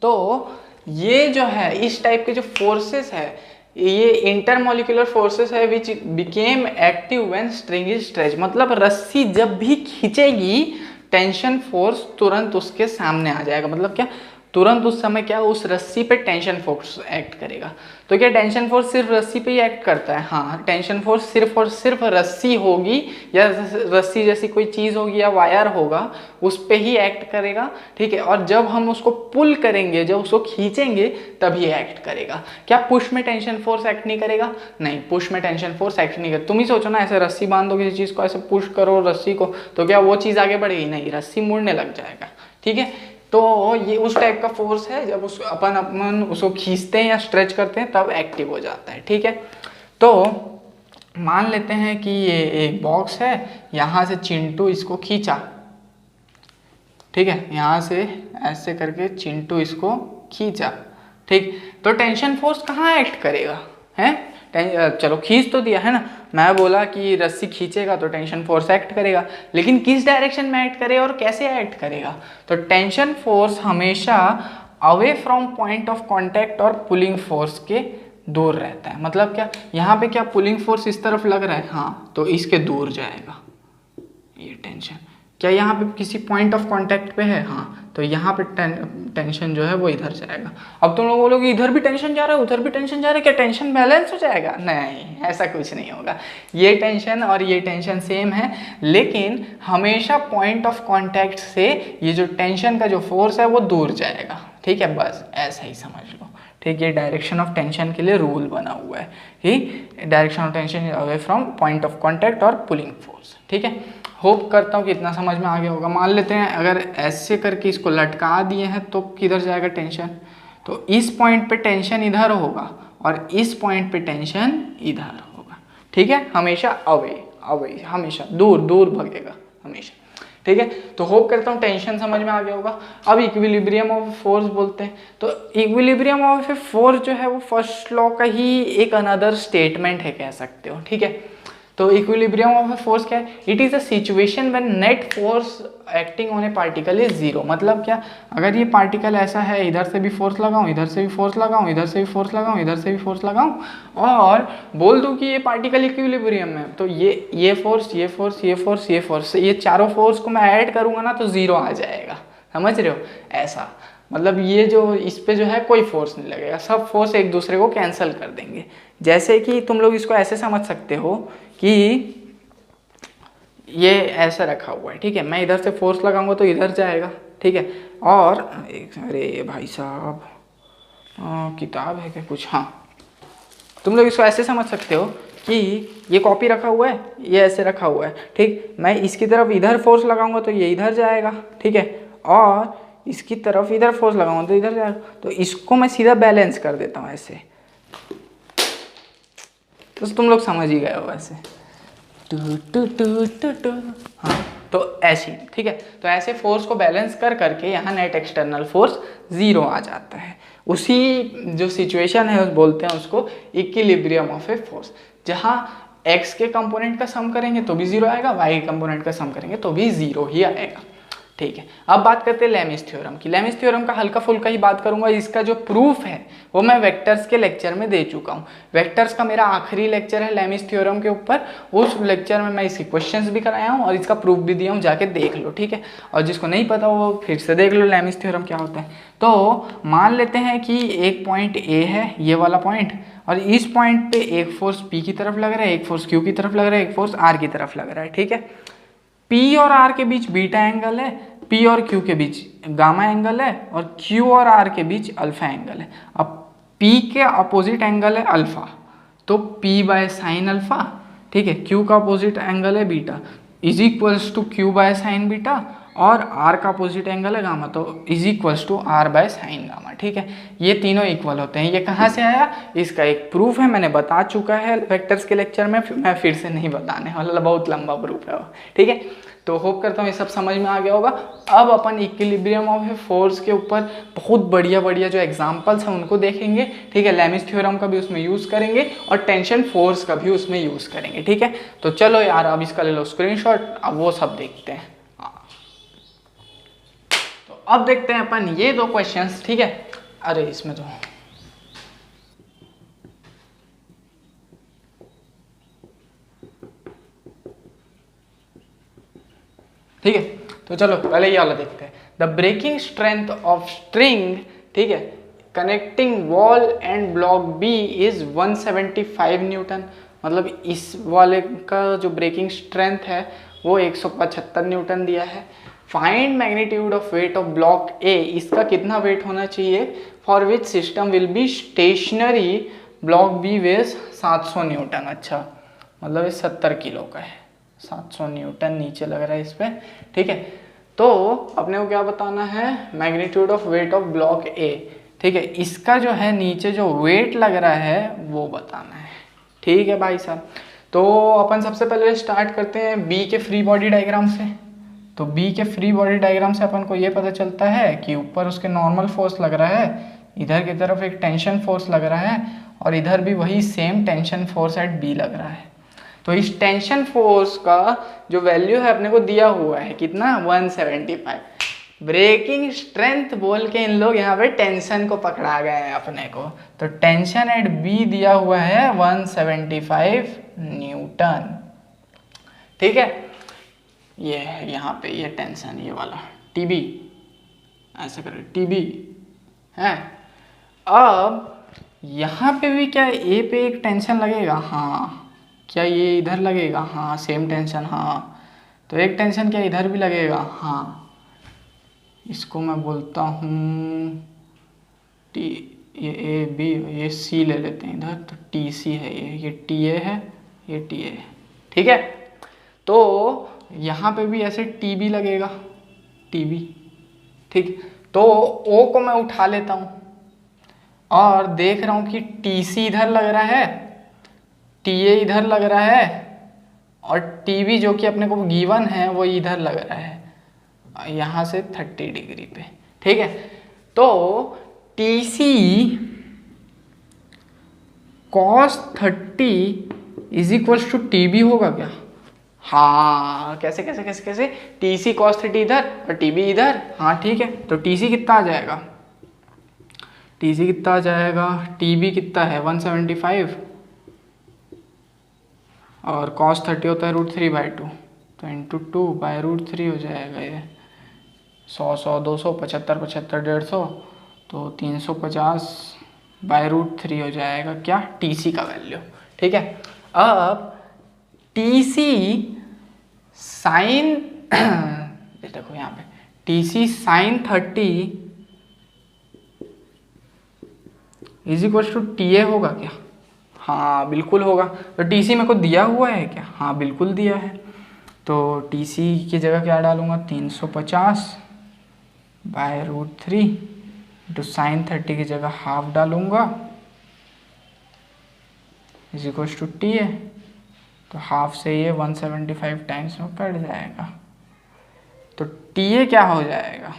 तो ये जो है इस टाइप के जो फोर्सेस है, ये इंटरमोलिकुलर फोर्सेस है which became active when string is stretch. मतलब रस्सी जब भी खींचेगी टेंशन फोर्स तुरंत उसके सामने आ जाएगा। मतलब क्या, तुरंत उस समय क्या उस रस्सी पे टेंशन फोर्स एक्ट करेगा। तो क्या टेंशन फोर्स सिर्फ रस्सी पे ही एक्ट करता है, हाँ टेंशन फोर्स सिर्फ और सिर्फ रस्सी होगी या रस्सी जैसी कोई चीज़ होगी या वायर होगा उस पे ही एक्ट करेगा, ठीक है। और जब हम उसको पुल करेंगे, जब उसको खींचेंगे तभी एक्ट करेगा। क्या पुश में टेंशन फोर्स एक्ट नहीं करेगा, नहीं पुश में टेंशन फोर्स एक्ट नहीं करेगा। तुम ही सोचो ना, ऐसे रस्सी बांध दो किसी चीज़ को, ऐसे पुश करो रस्सी को, तो क्या वो चीज़ आगे बढ़ेगी, नहीं, रस्सी मुड़ने लग जाएगा, ठीक है। तो ये उस टाइप का फोर्स है, जब उस अपन उसको खींचते हैं या स्ट्रेच करते हैं तब एक्टिव हो जाता है, ठीक है। तो मान लेते हैं कि ये एक बॉक्स है, यहाँ से चिंटू इसको खींचा, ठीक है, यहाँ से ऐसे करके चिंटू इसको खींचा, ठीक। तो टेंशन फोर्स कहाँ एक्ट करेगा, है, चलो खींच तो दिया है ना, मैं बोला कि रस्सी खींचेगा तो टेंशन फोर्स एक्ट करेगा, लेकिन किस डायरेक्शन में एक्ट करेगा और कैसे एक्ट करेगा। तो टेंशन फोर्स हमेशा away from point of contact और पुलिंग फोर्स के दूर रहता है। मतलब क्या, यहाँ पे क्या पुलिंग फोर्स इस तरफ लग रहा है, हाँ, तो इसके दूर जाएगा ये टेंशन। क्या यहाँ पे किसी पॉइंट ऑफ कांटेक्ट पे है, हाँ, तो यहाँ पे टेंशन जो है वो इधर जाएगा। अब तुम लोग बोलोगे इधर भी टेंशन जा रहा है उधर भी टेंशन जा रहा है, क्या टेंशन बैलेंस हो जाएगा? नहीं, ऐसा कुछ नहीं होगा। ये टेंशन और ये टेंशन सेम है, लेकिन हमेशा पॉइंट ऑफ कांटेक्ट से ये जो टेंशन का जो फोर्स है वो दूर जाएगा। ठीक है, बस ऐसा ही समझ लो। ठीक, ये डायरेक्शन ऑफ टेंशन के लिए रूल बना हुआ है कि direction of tension away from point of contact और पुलिंग फोर्स। ठीक है, होप करता हूँ कि इतना समझ में आ गया होगा। मान लेते हैं अगर ऐसे करके इसको लटका दिए हैं तो किधर जाएगा टेंशन, तो इस पॉइंट पे टेंशन इधर होगा और इस पॉइंट पे टेंशन इधर होगा। ठीक है, हमेशा अवे अवे, हमेशा दूर दूर भगेगा हमेशा। ठीक है, तो होप करता हूँ टेंशन समझ में आ गया होगा। अब इक्विलिब्रियम ऑफ फोर्स बोलते हैं, तो इक्विलिब्रियम ऑफ फोर्स जो है वो फर्स्ट लॉ का ही एक अनदर स्टेटमेंट है, कह सकते हो। ठीक है, तो इक्विलिब्रियम ऑफ फोर्स क्या है? It is a situation when net force acting on A particle is zero. मतलब क्या, अगर ये पार्टिकल ऐसा है, इधर से भी फोर्स लगाऊं, इधर से भी फोर्स लगाऊं, इधर से भी फोर्स लगाऊं, इधर से भी फोर्स लगाऊं, और बोल दूं कि ये पार्टिकल इक्विलिब्रियम में, तो ये फोर्स, ये फोर्स, ये फोर्स, ये फोर्स, ये चारों फोर्स को मैं ऐड करूंगा ना तो जीरो आ जाएगा। समझ रहे हो? ऐसा मतलब ये जो इस पे जो है कोई फोर्स नहीं लगेगा, सब फोर्स एक दूसरे को कैंसिल कर देंगे। जैसे कि तुम लोग इसको ऐसे समझ सकते हो कि ये ऐसा रखा हुआ है, ठीक है, मैं इधर से फोर्स लगाऊंगा तो इधर जाएगा। ठीक है, और अरे भाई साहब किताब है क्या कुछ, हाँ, तुम लोग इसको ऐसे समझ सकते हो कि ये कॉपी रखा हुआ है, ये ऐसे रखा हुआ है। ठीक, मैं इसकी तरफ इधर फोर्स लगाऊंगा तो ये इधर जाएगा। ठीक है, और इसकी तरफ इधर फोर्स लगाऊंगा तो इधर जाएगा। तो इसको मैं सीधा बैलेंस कर देता हूँ ऐसे, तो तुम लोग समझ ही गए हो ऐसे। Two two two two two, हाँ, तो ऐसी। ठीक है, तो ऐसे फोर्स को बैलेंस कर करके यहाँ नेट एक्सटर्नल फोर्स जीरो आ जाता है। उसी जो सिचुएशन है उस बोलते हैं उसको इक्विलिब्रियम ऑफ ए फोर्स, जहाँ x के कंपोनेंट का सम करेंगे तो भी जीरो आएगा, y के कंपोनेंट का सम करेंगे तो भी जीरो ही आएगा। ठीक है, अब बात करते हैं लेमिस थ्योरम की। लेमिस थ्योरम का हल्का फुल्का ही बात करूंगा, इसका जो प्रूफ है वो मैं वेक्टर्स के लेक्चर में दे चुका हूँ। वेक्टर्स का मेरा आखिरी लेक्चर है लेमिस थ्योरम के ऊपर, उस लेक्चर में मैं इसकी क्वेश्चंस भी कराया हूँ और इसका प्रूफ भी दिया हूँ, जाके देख लो। ठीक है, और जिसको नहीं पता वो फिर से देख लो लेमिस थ्योरम क्या होता है। तो मान लेते हैं कि एक पॉइंट ए है, ये वाला पॉइंट, और इस पॉइंट पे एक फोर्स पी की तरफ लग रहा है, एक फोर्स क्यू की तरफ लग रहा है, एक फोर्स आर की तरफ लग रहा है। ठीक है, P और R के बीच बीटा एंगल है, P और Q के बीच गामा एंगल है, और Q और R के बीच अल्फा एंगल है। अब P के अपोजिट एंगल है अल्फा, तो P बाय साइन अल्फा, ठीक है, Q का अपोजिट एंगल है beta, is equals to Q by sine beta, और R का अपोजिट एंगल है गामा, तो is equals to R by sine gamma. ठीक है, ये तीनों इक्वल होते हैं। ये कहाँ से आया? इसका एक प्रूफ है, मैंने बता चुका है वेक्टर्स के लेक्चर में, मैं फिर से नहीं बताने वाला, बहुत लंबा प्रूफ है वो। ठीक है, तो होप करता हूँ ये सब समझ में आ गया होगा। अब अपन इक्विलिब्रियम ऑफ ए फोर्स के ऊपर बहुत बढ़िया बढ़िया जो एग्जांपल्स हैं उनको देखेंगे। ठीक है, लेमिस थ्योरम का भी उसमें यूज़ करेंगे और टेंशन फोर्स का भी उसमें यूज़ करेंगे। ठीक है, तो चलो यार अब इसका ले लो स्क्रीनशॉट, अब वो सब देखते हैं। तो अब देखते हैं अपन ये दो क्वेश्चंस। ठीक है, अरे इसमें तो ठीक है, तो चलो पहले ये वाला देखते हैं। The breaking strength of string, ठीक है, connecting wall and block B is 175 newton. मतलब इस वाले का जो ब्रेकिंग स्ट्रेंथ है वो 175 न्यूटन दिया है। Find magnitude of weight of block A, इसका कितना वेट होना चाहिए? For which system will be stationary block B weighs 700 newton. अच्छा, मतलब ये 70 किलो का है, 700 न्यूटन नीचे लग रहा है इस पर। ठीक है, तो अपने को क्या बताना है? Magnitude of weight of block ए। ठीक है, इसका जो है नीचे जो वेट लग रहा है वो बताना है। ठीक है भाई साहब, तो अपन सबसे पहले स्टार्ट करते हैं बी के फ्री बॉडी डायग्राम से। तो बी के फ्री बॉडी डायग्राम से अपन को ये पता चलता है कि ऊपर उसके नॉर्मल फोर्स लग रहा है, इधर की तरफ एक टेंशन फोर्स लग रहा है, और इधर भी वही same tension force at B लग रहा है। तो इस टेंशन फोर्स का जो वैल्यू है अपने को दिया हुआ है कितना? 175। ब्रेकिंग स्ट्रेंथ बोल के इन लोग यहाँ पे टेंशन को पकड़ा गए हैं अपने को। तो टेंशन एट बी दिया हुआ है 175 न्यूटन, ठीक है। ये है यहाँ पे ये टेंशन, ये वाला टीबी, ऐसा करें टीबी है। अब यहाँ पे भी क्या ए पे एक टेंशन लगेगा? हाँ। क्या ये इधर लगेगा? हाँ सेम टेंशन। हाँ तो एक टेंशन क्या इधर भी लगेगा? हाँ। इसको मैं बोलता हूँ टी, ये ए बी, ये सी ले लेते हैं इधर, तो टी सी है, ये टी ए है, ये टी ए है, ठीक है। तो यहाँ पे भी ऐसे टी बी लगेगा, टी बी, ठीक। तो ओ को मैं उठा लेता हूँ और देख रहा हूँ कि टी सी इधर लग रहा है, टी ए इधर लग रहा है, और टी बी जो कि अपने को गिवन है वो इधर लग रहा है, यहाँ से 30 डिग्री पे, ठीक है। तो T C cos 30 is equals to T B होगा क्या? हाँ कैसे कैसे कैसे कैसे, टी सी cos 30 इधर और टी बी इधर, हाँ ठीक है। तो टी सी कितना आ जाएगा? टी सी कितना आ जाएगा? टी बी कितना है 175 और cos 30 होता है √3/2, तो इंटू 2/√3 हो जाएगा। ये 100 200 75 75 150, तो 350/√3 हो जाएगा क्या? टी सी का वैल्यू, ठीक है। अब टी सी साइन देखो यहाँ पे T C sine 30 is equal to T A होगा क्या? हाँ बिल्कुल होगा। तो टी सी मेरे को दिया हुआ है क्या? हाँ बिल्कुल दिया है। तो टी सी की जगह क्या डालूंगा? 350/√3 तो साइन 30 की जगह हाफ डालूंगा is equal to T A. तो हाफ से ये 175 टाइम्स में कट जाएगा, तो टी ए क्या हो जाएगा?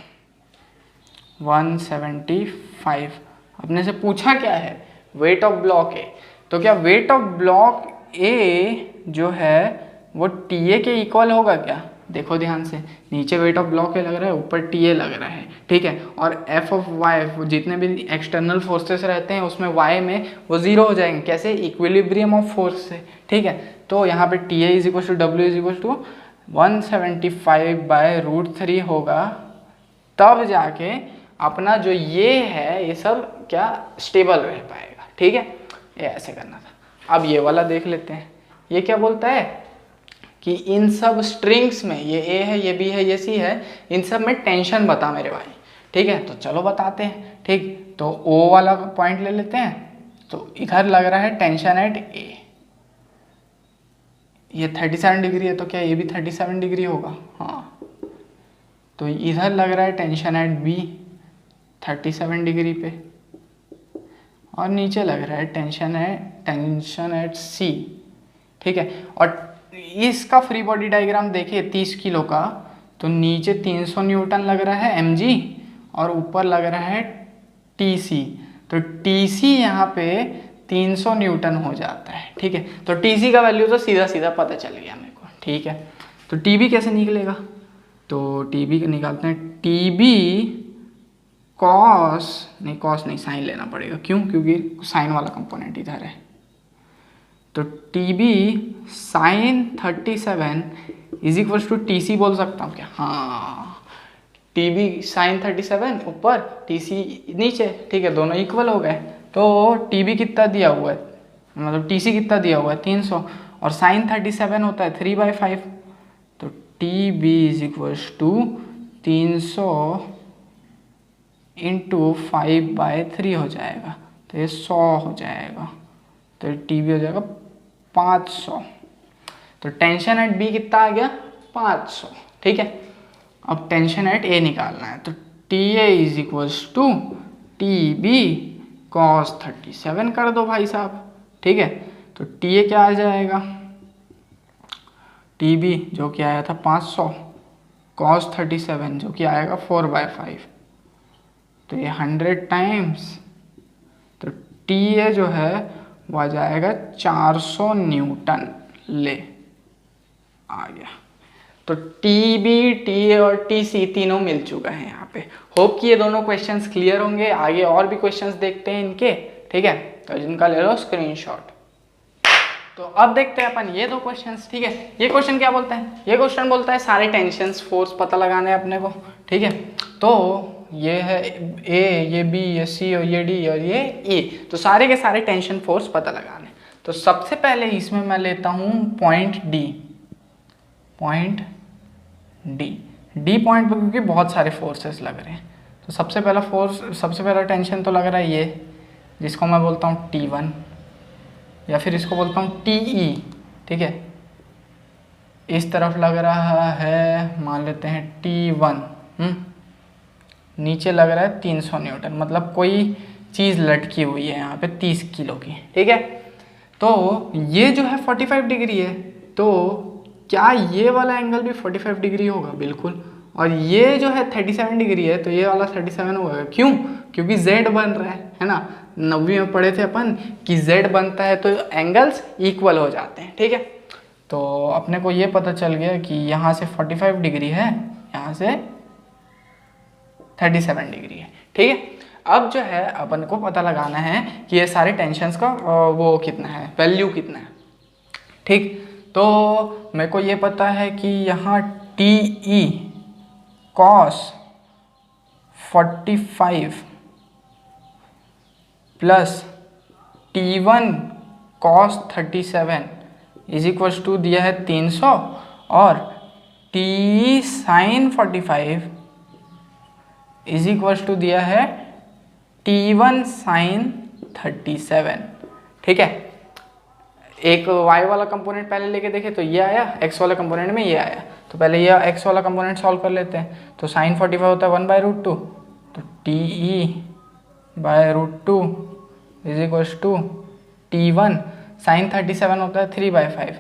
175। अपने से पूछा क्या है? वेट ऑफ ब्लॉक ए। तो क्या वेट ऑफ ब्लॉक ए जो है वो टी ए के इक्वल होगा क्या? देखो ध्यान से, नीचे वेट ऑफ ब्लॉक ए लग रहा है, ऊपर टी ए लग रहा है, ठीक है। और एफ ऑफ वाई, जितने भी एक्सटर्नल फोर्सेस रहते हैं उसमें वाई में वो जीरो हो जाएंगे। कैसे? इक्विलिब्रियम ऑफ फोर्स से, ठीक है। तो यहाँ पे T A is equal to W is equal to 175/√3 होगा, तब जाके अपना जो ये है ये सब क्या स्टेबल रह पाएगा, ठीक है। ये ऐसे करना था। अब ये वाला देख लेते हैं। ये क्या बोलता है कि इन सब स्ट्रिंग्स में, ये ए है, ये बी है, ये सी है, इन सब में टेंशन बता मेरे भाई, ठीक है। तो चलो बताते हैं, ठीक। तो ओ वाला पॉइंट ले लेते हैं। तो इधर लग रहा है टेंशन एट ए, ये 37 डिग्री है, तो क्या ये भी 37 डिग्री होगा? हाँ। तो इधर लग रहा है टेंशन एट बी 37 डिग्री पे, और नीचे लग रहा है टेंशन एट सी, ठीक है। और इसका फ्री बॉडी डायग्राम देखिए 30 किलो का, तो नीचे 300 न्यूटन लग रहा है mg और ऊपर लग रहा है tc। तो tc यहाँ पे 300 न्यूटन हो जाता है, ठीक है। तो tc का वैल्यू तो सीधा सीधा पता चल गया मेरे को, ठीक है। तो tb कैसे निकलेगा? तो tb निकालते हैं, tb कॉस नहीं साइन लेना पड़ेगा। क्यों? क्योंकि साइन वाला कंपोनेंट इधर है। तो T B sine 37 is equal to T C बोल सकता हूँ क्या? हाँ, टी बी साइन 37 ऊपर, टी सी नीचे, ठीक है, दोनों इक्वल हो गए। तो टी बी कितना दिया हुआ है, मतलब टी सी कितना दिया हुआ है? 300, और साइन 37 होता है 3/5। तो T B is equal to 300 into 5/3 हो जाएगा, तो ये 100 हो जाएगा। तो टी बी हो जाएगा 500। तो टेंशन एट बी कितना आ गया? 500, ठीक है। अब टेंशन एट ए निकालना है। तो T A is equals to T B cos 37 कर दो भाई साहब, ठीक है। तो टी ए क्या आ जाएगा? टी बी जो कि आया था 500, कॉस 37 जो कि आएगा 4/5, तो ये 100 टाइम्स। तो टी ए जो है वो आ जाएगा 400 न्यूटन, ले आ गया। तो टी बी, टी ए और टी सी तीनों मिल चुका है यहाँ पे। होप कि ये दोनों क्वेश्चंस क्लियर होंगे। आगे और भी क्वेश्चंस देखते हैं इनके, ठीक है, तो जिनका ले लो स्क्रीनशॉट। तो अब देखते हैं अपन ये दो क्वेश्चंस, ठीक है। ये क्वेश्चन क्या बोलता है, ये क्वेश्चन बोलता है सारे टेंशंस फोर्स पता लगाने हैं अपने को, ठीक है। तो ये है ए, ये बी, ये सी और ये डी और ये ई, तो सारे के सारे टेंशन फोर्स पता लगाने। तो सबसे पहले इसमें मैं लेता हूँ point D, point D point पर, क्योंकि बहुत सारे फोर्सेस लग रहे हैं। तो सबसे पहला टेंशन तो लग रहा है ये, जिसको मैं बोलता हूँ T1 या फिर इसको बोलता हूँ TE, ठीक है। इस तरफ लग रहा है, मान लेते हैं T1, नीचे लग रहा है 300 न्यूटन, मतलब कोई चीज़ लटकी हुई है यहाँ पे 30 किलो की, ठीक है। तो ये जो है 45 डिग्री है, तो क्या ये वाला एंगल भी 45 डिग्री होगा? बिल्कुल। और ये जो है 37 डिग्री है, तो ये वाला 37 होगा। क्यों? क्योंकि Z बन रहा है ना। 9वीं में पढ़े थे अपन कि Z बनता है तो एंगल्स इक्वल हो जाते हैं, ठीक है। तो अपने को ये पता चल गया कि यहाँ से 45 डिग्री है, यहाँ से 37 डिग्री है, ठीक है। अब जो है अपन को पता लगाना है कि ये सारे टेंशन्स का वो कितना है, वैल्यू कितना है, ठीक। तो मेरे को ये पता है कि यहाँ TE cos 45 plus T1 cos 37 is equals to दिया है 300, और TE sin 45 is equals to दिया है T1 sin 37, ठीक है। एक y वाला कंपोनेंट पहले लेके देखे तो ये आया, x वाला कंपोनेंट में ये आया, तो पहले ये x वाला कंपोनेंट सॉल्व कर लेते हैं। तो sin 45 होता है 1/√2, तो TE/√2 is equals to T1 sin 37 होता है 3/5,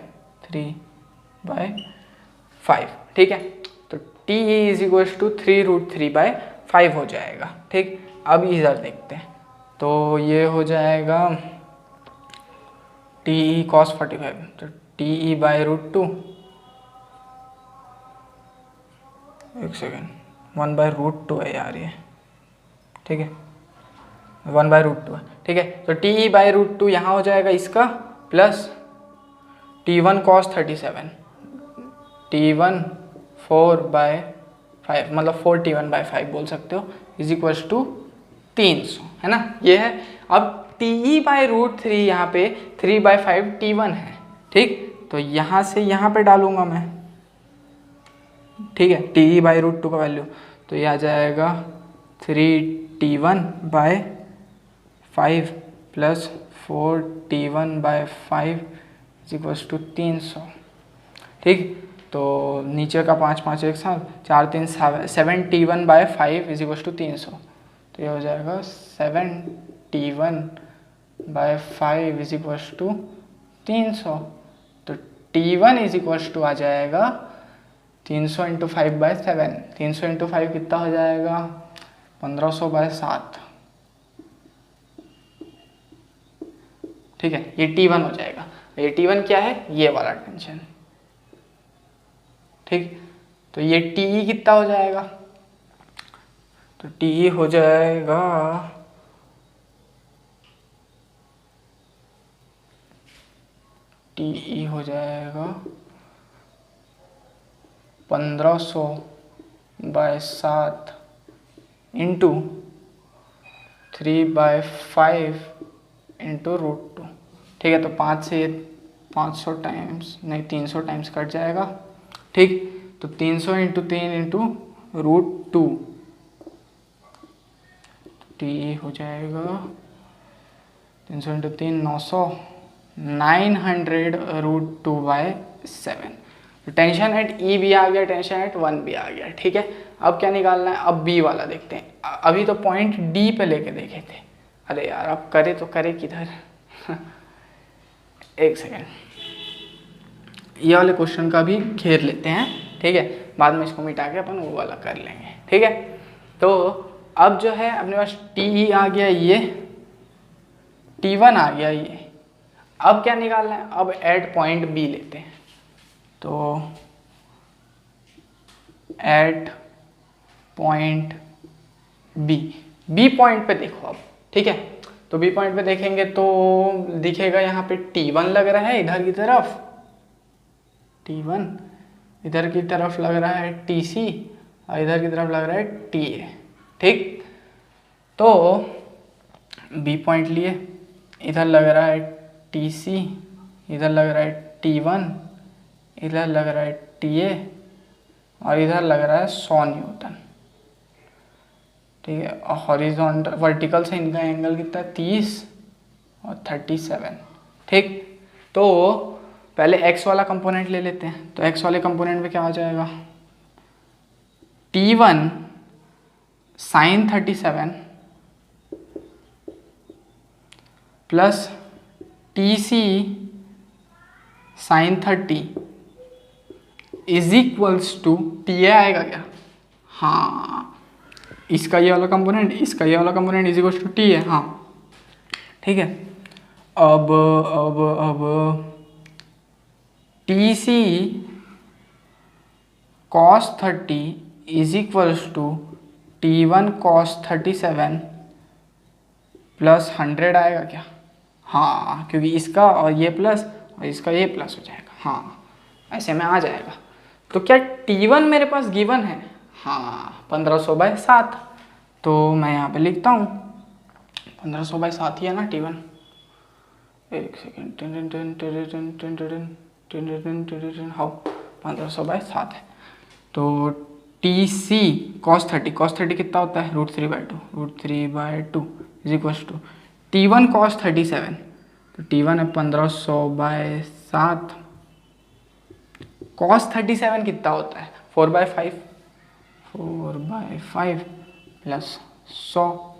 3/5, ठीक है। तो TE इज इक्वल्स टू 3√3/5 हो जाएगा, ठीक। अब इधर देखते हैं, तो ये हो जाएगा TE cos 45, तो TE/√2, एक सेकेंड, 1/√2 है यार ये, ठीक है, 1/√2 है, ठीक है। तो TE/√2 यहाँ हो जाएगा इसका, प्लस T1 cos 37, T1 4/5, मतलब 4T1/5 बोल सकते हो, इज इक्वल्स टू 300, है ना, ये है। अब TE/√3 यहाँ पे 3/5 T1 है, ठीक। तो यहाँ से यहाँ पे डालूंगा मैं, ठीक है, TE/√2 का वैल्यू, तो ये आ जाएगा 3T1/5 plus 4T1/5 is equals to 300, ठीक। तो नीचे का 5 5 एक साथ, 4 3 7T1/5 इज इक्वल्स टू 300, तो ये हो जाएगा 7T1/5 इज इक्वल्स टू 300। तो T1 इज इक्वल्स टू आ जाएगा 300 × 5/7, 300 × 5 कितना हो जाएगा 1500/7, ठीक है। ये T1 हो जाएगा। ये T1 क्या है, ये वाला टेंशन, ठीक। तो ये TE कितना हो जाएगा, तो TE हो जाएगा TE हो जाएगा 1500/7 इंटू 3/5 इंटू √2, ठीक है। तो 5 से 500 टाइम्स नहीं 300 टाइम्स कट जाएगा, ठीक। तो 300 × 3 इंटू √2, TE हो जाएगा 300 × 3 900, 900√2/7। तो टेंशन एट E भी आ गया, टेंशन एट 1 भी आ गया, ठीक है। अब क्या निकालना है, अब B वाला देखते हैं। अभी तो पॉइंट D पे लेके देखे थे, अरे यार अब करे तो करे किधर एक सेकेंड, ये वाले क्वेश्चन का भी घेर लेते हैं, ठीक है। बाद में इसको मिटा के अपन वो वाला कर लेंगे, ठीक है। तो अब जो है अपने पास TE आ गया, ये T1 आ गया, ये अब क्या निकालना है, अब एट पॉइंट B लेते हैं। तो at point B. B point पे देखो अब, ठीक है, तो बी पॉइंट पे देखेंगे तो दिखेगा यहाँ पे T1 लग रहा है इधर की तरफ, T1 इधर की तरफ लग रहा है TC और इधर की तरफ लग रहा है TA, ठीक। तो बी पॉइंट लिए, इधर लग रहा है TC, इधर लग रहा है T1, इधर लग रहा है TA और इधर लग रहा है 100 न्यूटन, ठीक है। और हॉरिजॉन्टल वर्टिकल से इनका एंगल कितना है 30 और 37, ठीक। तो पहले x वाला कंपोनेंट ले लेते हैं, तो x वाले कंपोनेंट में क्या आ जाएगा, T1 sine 37 plus TC sine 30 is equals to TA आएगा क्या, हाँ, इसका ये वाला कंपोनेंट, इसका ये वाला component is equals to TA, हाँ, ठीक है। अब TC cos 30 is equals to T1 cos 37 plus 100 आएगा क्या, हाँ, क्योंकि इसका और ये प्लस और इसका ये प्लस हो जाएगा, हाँ, ऐसे में आ जाएगा। तो क्या T1 मेरे पास गिवन है, हाँ, 1500/7, तो मैं यहाँ पे लिखता हूँ 1500/7 ही है ना T1, एक सेकेंड, हाँ 1500/7 है। तो TC cos 30 कितना होता है, √3/2 is equal to T1 cos 37, तो T1 है 1500/7, cos 37 कितना होता है 4/5 प्लस 100,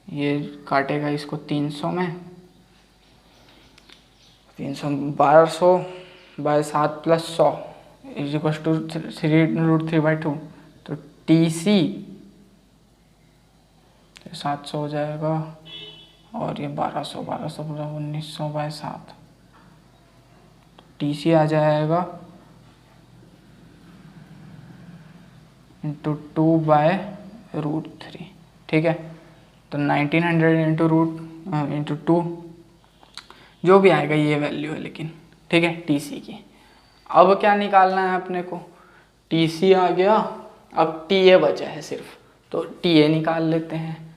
ये काटेगा इसको 300 में, 1200/7 प्लस 100 इज इक्वल टू 3√3/2, तो TC 700 हो जाएगा और ये 1200 पूरा 1900/7, TC आ जाएगा इंटू 2/√3, ठीक है। तो 1900 इंटू 2 जो भी आएगा ये वैल्यू है, लेकिन ठीक है TC की। अब क्या निकालना है अपने को, TC आ गया, अब TA बचा है सिर्फ, तो TA निकाल लेते हैं।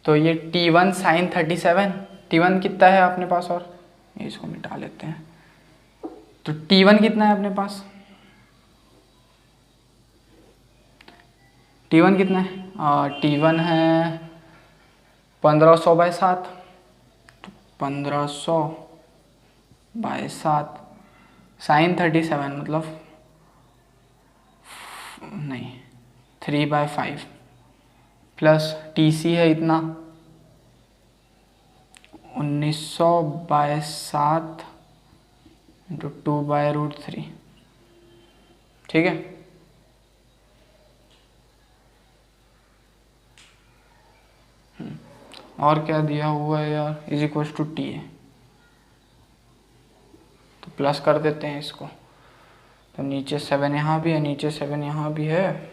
तो ये T1 साइन 37, T1 कितना है अपने पास, और इसको मिटा लेते हैं, तो T1 कितना है अपने पास, T1 कितना है, T1 है 1500/7, तो 1500/7 साइन 37 मतलब नहीं 3/5 प्लस TC है इतना 1900/7 इंटू 2/√3, ठीक है। और क्या दिया हुआ है यार, इज इक्वल टू TA, तो प्लस कर देते हैं इसको, तो नीचे 7 यहाँ भी है, नीचे 7 यहाँ भी है,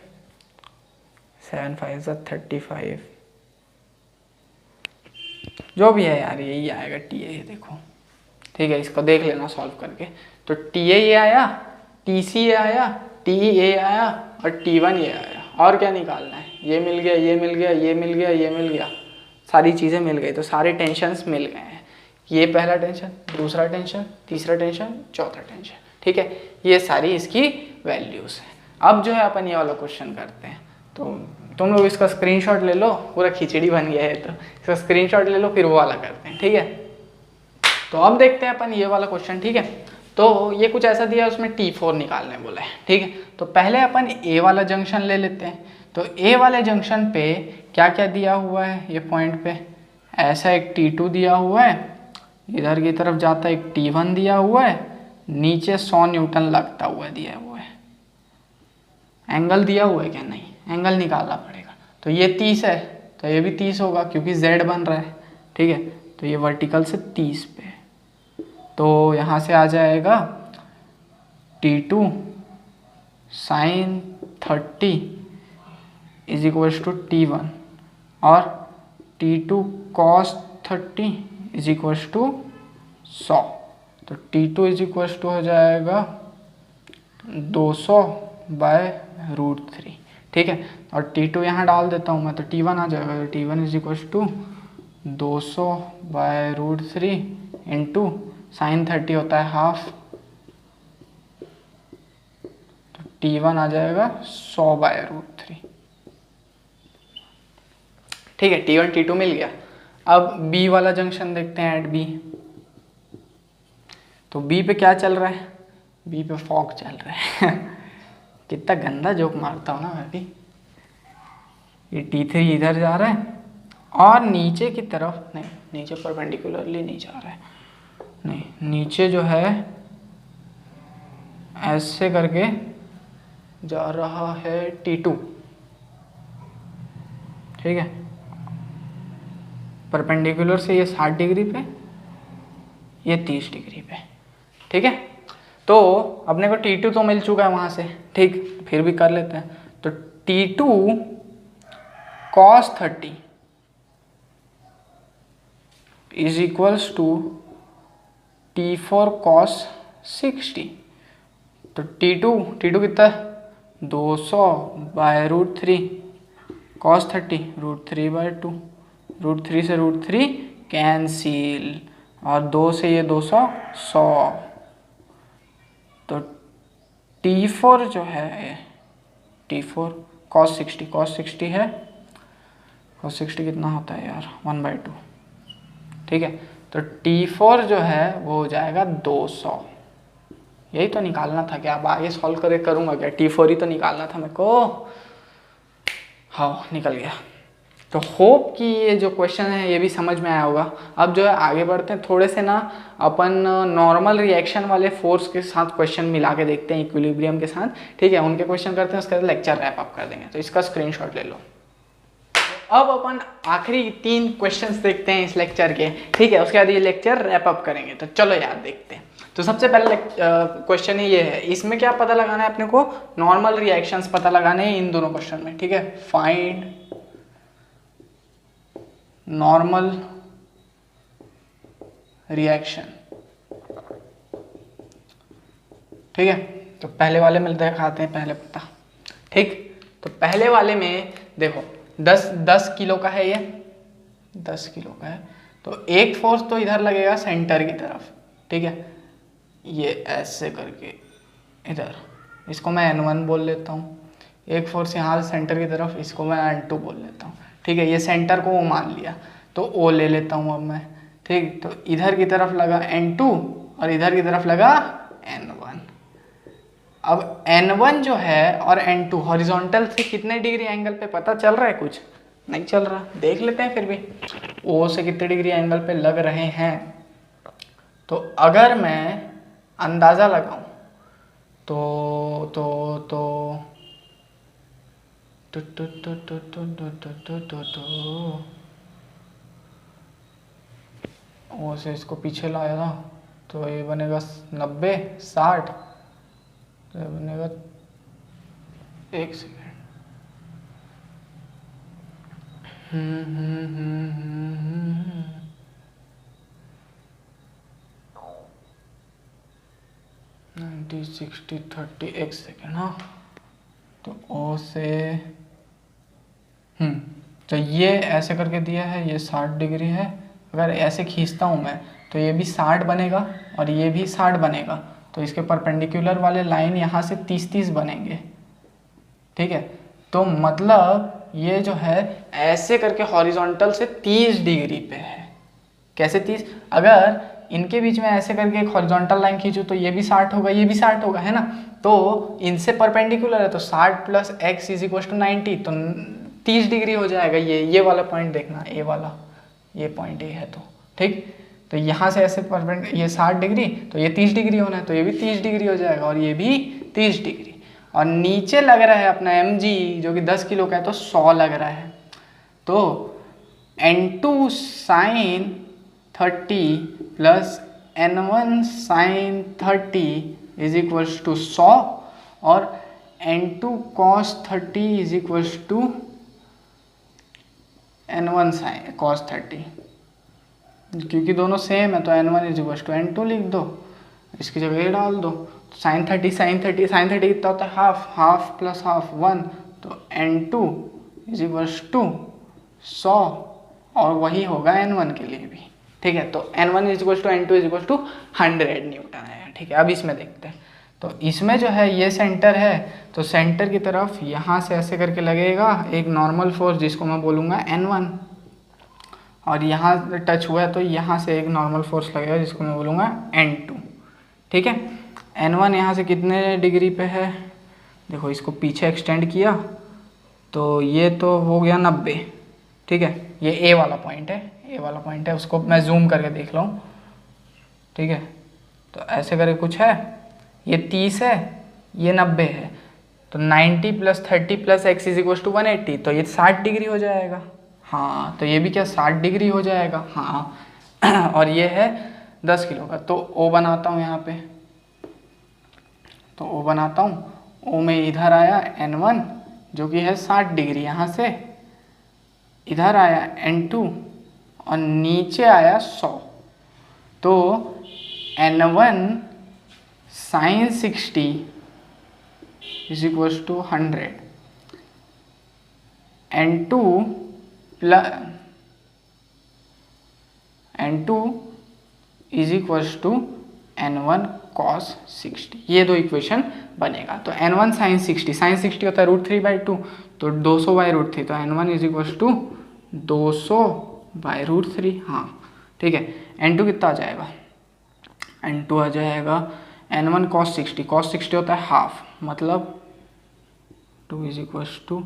7 5 35, जो भी है यार यही आएगा TA, ये देखो, ठीक है। इसको देख लेना सॉल्व करके, तो TA ये आया, TC ये आया, TE ये आया और T1 ये आया, और क्या निकालना है, ये मिल गया, ये मिल गया, ये मिल गया, ये मिल गया, सारी चीज़ें मिल गई, तो सारे टेंशन्स मिल गए हैं। ये पहला टेंशन, दूसरा टेंशन, तीसरा टेंशन, चौथा टेंशन, ठीक है, ये सारी इसकी वैल्यूज़ हैं। अब जो है अपन ये वाला क्वेश्चन करते हैं, तो तुम लोग इसका स्क्रीनशॉट ले लो, पूरा खिचड़ी बन गया है, तो इसका स्क्रीनशॉट ले लो, फिर वो वाला करते हैं, ठीक है। तो अब देखते हैं अपन ये वाला क्वेश्चन, ठीक है। तो ये कुछ ऐसा दिया है, उसमें T4 निकालने बोला है, ठीक है। तो पहले अपन A वाला जंक्शन ले लेते हैं, तो A वाले जंक्शन पे क्या क्या दिया हुआ है, ये पॉइंट पे ऐसा एक T2 दिया हुआ है, इधर की तरफ जाता है एक T1 दिया हुआ है, नीचे 100 न्यूटन लगता हुआ दिया हुआ है, एंगल दिया हुआ है क्या, नहीं, एंगल निकालना पड़ेगा। तो ये 30 है, तो ये भी 30 होगा क्योंकि Z बन रहा है, ठीक है। तो ये वर्टिकल से 30 पे, तो यहाँ से आ जाएगा T2 sign 30 is equals to T1 और T2 cos 30 is equals to 100। तो T2 इज इक्वल्स टू हो जाएगा 200 बाय √3, ठीक है। और T2 यहाँ डाल देता हूँ मैं, तो T1 आ जाएगा। तो T1 is equals to 200 by √3 into sine 30 होता है हाफ, तो T1 आ जाएगा 100 बाय √3, ठीक है। T1 T2 मिल गया। अब B वाला जंक्शन देखते हैं, एट B। तो B पे क्या चल रहा है? B पे फॉग चल रहा है कितना गंदा जोक मारता हूँ ना मैं भी। ये T3 इधर जा रहा है और नीचे की तरफ नहीं, नीचे परपेंडिकुलरली नहीं जा रहा है, नहीं, नीचे जो है ऐसे करके जा रहा है T2, ठीक है। परपेंडिकुलर से ये 60 डिग्री पे, ये 30 डिग्री पे, ठीक है। तो अपने को T2 तो मिल चुका है वहाँ से, ठीक, फिर भी कर लेते हैं। तो T2 cos 30 is equals to T4 cos 60। तो T2 कितना है? 200 बाय √3 cos 30 √3 बाय 2, √3 से √3 कैंसिल और 2 से ये 200 100। तो T4 जो है, T4 cos 60 है, cos 60 कितना होता है यार? 1/2, ठीक है। तो T4 जो है वो हो जाएगा 200। यही तो निकालना था क्या? अब आगे सॉल्व करूँगा क्या? T4 ही तो निकालना था मेरे को। हाँ, निकल गया। तो होप कि ये जो क्वेश्चन है ये भी समझ में आया होगा। अब जो है आगे बढ़ते हैं, थोड़े से ना अपन नॉर्मल रिएक्शन वाले फोर्स के साथ क्वेश्चन मिला के देखते हैं, इक्विलिब्रियम के साथ, ठीक है। उनके क्वेश्चन करते हैं, उसके बाद लेक्चर रैप अप कर देंगे। तो इसका स्क्रीनशॉट ले लो। अब अपन आखिरी 3 क्वेश्चंस देखते हैं इस लेक्चर के, ठीक है। उसके बाद ये लेक्चर रैप अप करेंगे। तो चलो यार देखते हैं। तो सबसे पहले क्वेश्चन ही ये है, इसमें क्या पता लगाना है अपने को? नॉर्मल रिएक्शंस पता लगाने हैं इन दोनों क्वेश्चन में, ठीक है। फाइंड नॉर्मल रिएक्शन, ठीक है। तो पहले वाले में दिखाते हैं पहले पता, ठीक। तो पहले वाले में देखो 10 किलो का है, ये 10 किलो का है। तो एक फोर्स तो इधर लगेगा सेंटर की तरफ, ठीक है, ये ऐसे करके इधर, इसको मैं N1 बोल लेता हूँ। एक फोर्स यहाँ सेंटर की तरफ, इसको मैं N2 बोल लेता हूँ, ठीक है। ये सेंटर को वो मान लिया, तो O ले लेता हूँ अब मैं, ठीक। तो इधर की तरफ लगा N2 और इधर की तरफ लगा N1। अब N1 जो है और N2 हॉरिजॉन्टल से कितने डिग्री एंगल पे पता चल रहा है? कुछ नहीं चल रहा, देख लेते हैं फिर भी। O से कितने डिग्री एंगल पे लग रहे हैं? तो अगर मैं अंदाज़ा लगाऊं तो 'O' से इसको पीछे लाया था, तो ये बनेगा 90 60, तो ये बनेगा, एक सेकेंड, 90 60 30, एक सेकेंड, हाँ। तो O से तो ये ऐसे करके दिया है, ये 60 डिग्री है। अगर ऐसे खींचता हूँ मैं तो ये भी 60 बनेगा और ये भी 60 बनेगा। तो इसके परपेंडिकुलर वाले लाइन यहाँ से 30-30 बनेंगे, ठीक है। तो मतलब ये जो है ऐसे करके हॉरिजॉन्टल से 30 डिग्री पे है। कैसे 30? अगर इनके बीच में ऐसे करके एक हॉरिजॉन्टल लाइन खींचूँ तो ये भी 60 होगा, ये भी 60 होगा, है ना। तो इनसे परपेंडिकुलर है, तो 60 + x = 90, तो 30 डिग्री हो जाएगा। ये वाला पॉइंट देखना, ए वाला, ये पॉइंट ए है, तो ठीक। तो यहाँ से ऐसे ये 60 डिग्री, तो ये 30 डिग्री होना है, तो ये भी 30 डिग्री हो जाएगा और ये भी 30 डिग्री। और नीचे लग रहा है अपना mg जो कि 10 किलो का है, तो 100 लग रहा है। तो N2 sin 30 + N1 sin 30 = 100 और N2 cos 30 is equals to N1 sine cos 30, क्योंकि दोनों सेम है तो N1 is equals to N2 लिख दो, इसकी जगह ये डाल दो। साइन 30 कितना होता है, हाफ, हाफ प्लस हाफ 1, तो N2 इज इक्वल्स टू 100, और वही होगा N1 के लिए भी, ठीक है। तो N1 is equals to N2 is equals to 100 newton है, ठीक है। अब इसमें देखते हैं, तो इसमें जो है ये सेंटर है, तो सेंटर की तरफ यहाँ से ऐसे करके लगेगा एक नॉर्मल फोर्स जिसको मैं बोलूँगा N1, और यहाँ टच हुआ है तो यहाँ से एक नॉर्मल फोर्स लगेगा जिसको मैं बोलूँगा N2, ठीक है। N1 यहाँ से कितने डिग्री पे है, देखो इसको पीछे एक्सटेंड किया तो ये तो हो गया 90, ठीक है। ये ए वाला पॉइंट है, ए वाला पॉइंट है, उसको मैं जूम करके देख लूँ, ठीक है। तो ऐसे करके कुछ है, ये 30 है, ये 90 है, तो 90 plus 30 plus x is equal to 180, तो ये 60 डिग्री हो जाएगा। हाँ, तो ये भी क्या 60 डिग्री हो जाएगा, हाँ। और ये है 10 किलो का, तो ओ बनाता हूँ यहाँ पे, तो ओ बनाता हूँ, ओ में इधर आया N1 जो कि है 60 डिग्री, यहाँ से इधर आया N2 और नीचे आया 100, तो N1 sine 60 is equals to 100, N2 is equals to N1 cos 60, ये दो इक्वेशन बनेगा। तो N1 साइन 60 होता है √3/2, तो 200/√3, तो N1 इज इक्वल्स टू 200/√3, हाँ, ठीक है। N2 कितना आ जाएगा, N2 आ जाएगा N1 cos 60 होता है हाफ, मतलब 2 is equals to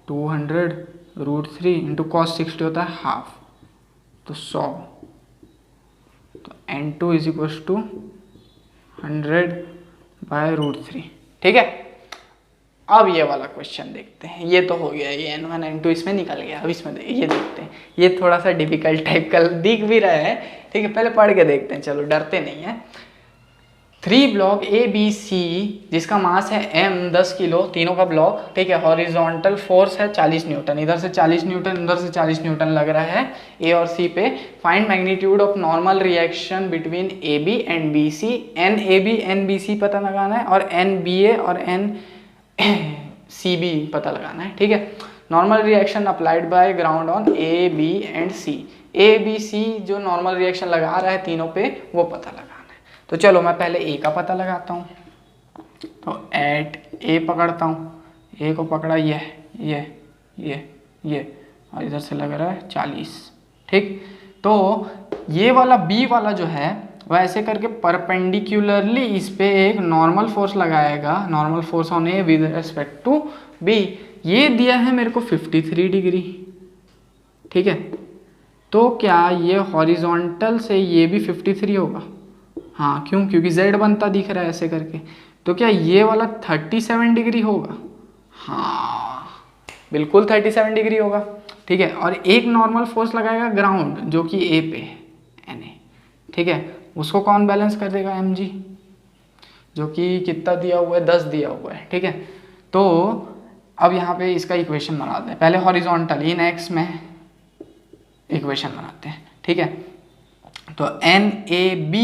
200√3 into cos 60 होता है हाफ, तो 100, तो N2 इज इक्वल्स टू 100/√3, ठीक है। अब ये वाला क्वेश्चन देखते हैं, ये तो हो गया, ये N1 N2 इसमें निकल गया। अब इसमें ये देखते हैं, ये थोड़ा सा डिफिकल्ट टाइप का दिख भी रहा है, ठीक है। पहले पढ़ के देखते हैं, चलो डरते नहीं है। 3 ब्लॉक ABC जिसका मास है M 10 किलो, तीनों का ब्लॉक, ठीक है। हॉरिजॉन्टल फोर्स है 40 न्यूटन, इधर से 40 न्यूटन, इधर से 40 न्यूटन लग रहा है A और C पे। Find magnitude of normal reaction between AB and BC, NAB NBC पता लगाना है, और NBA और NCB पता लगाना है, ठीक है। Normal reaction applied by ground on AB and C, ABC जो नॉर्मल रिएक्शन लगा रहा है तीनों पे वो पता लगाना है। तो चलो मैं पहले A का पता लगाता हूँ, तो एट A पकड़ता हूँ, A को पकड़ा ये और इधर से लग रहा है 40, ठीक। तो ये वाला B वाला जो है वह ऐसे करके परपेंडिकुलरली इस पे एक नॉर्मल फोर्स लगाएगा, normal force on A with respect to B। ये दिया है मेरे को 53 डिग्री, ठीक है। तो क्या ये हॉरिजॉन्टल से ये भी 53 होगा, हाँ, क्यों, क्योंकि Z बनता दिख रहा है ऐसे करके। तो क्या ये वाला 37 डिग्री होगा, हाँ बिल्कुल 37 डिग्री होगा, ठीक है। और एक नॉर्मल फोर्स लगाएगा ग्राउंड जो कि A पे है, NA, ठीक है। उसको कौन बैलेंस कर देगा, mg, जो कि कितना दिया हुआ है, 10 दिया हुआ है, ठीक है। तो अब यहाँ पे इसका इक्वेशन बनाते हैं, पहले हॉरिजॉन्टल इन x में इक्वेशन बनाते हैं, ठीक है। तो NAB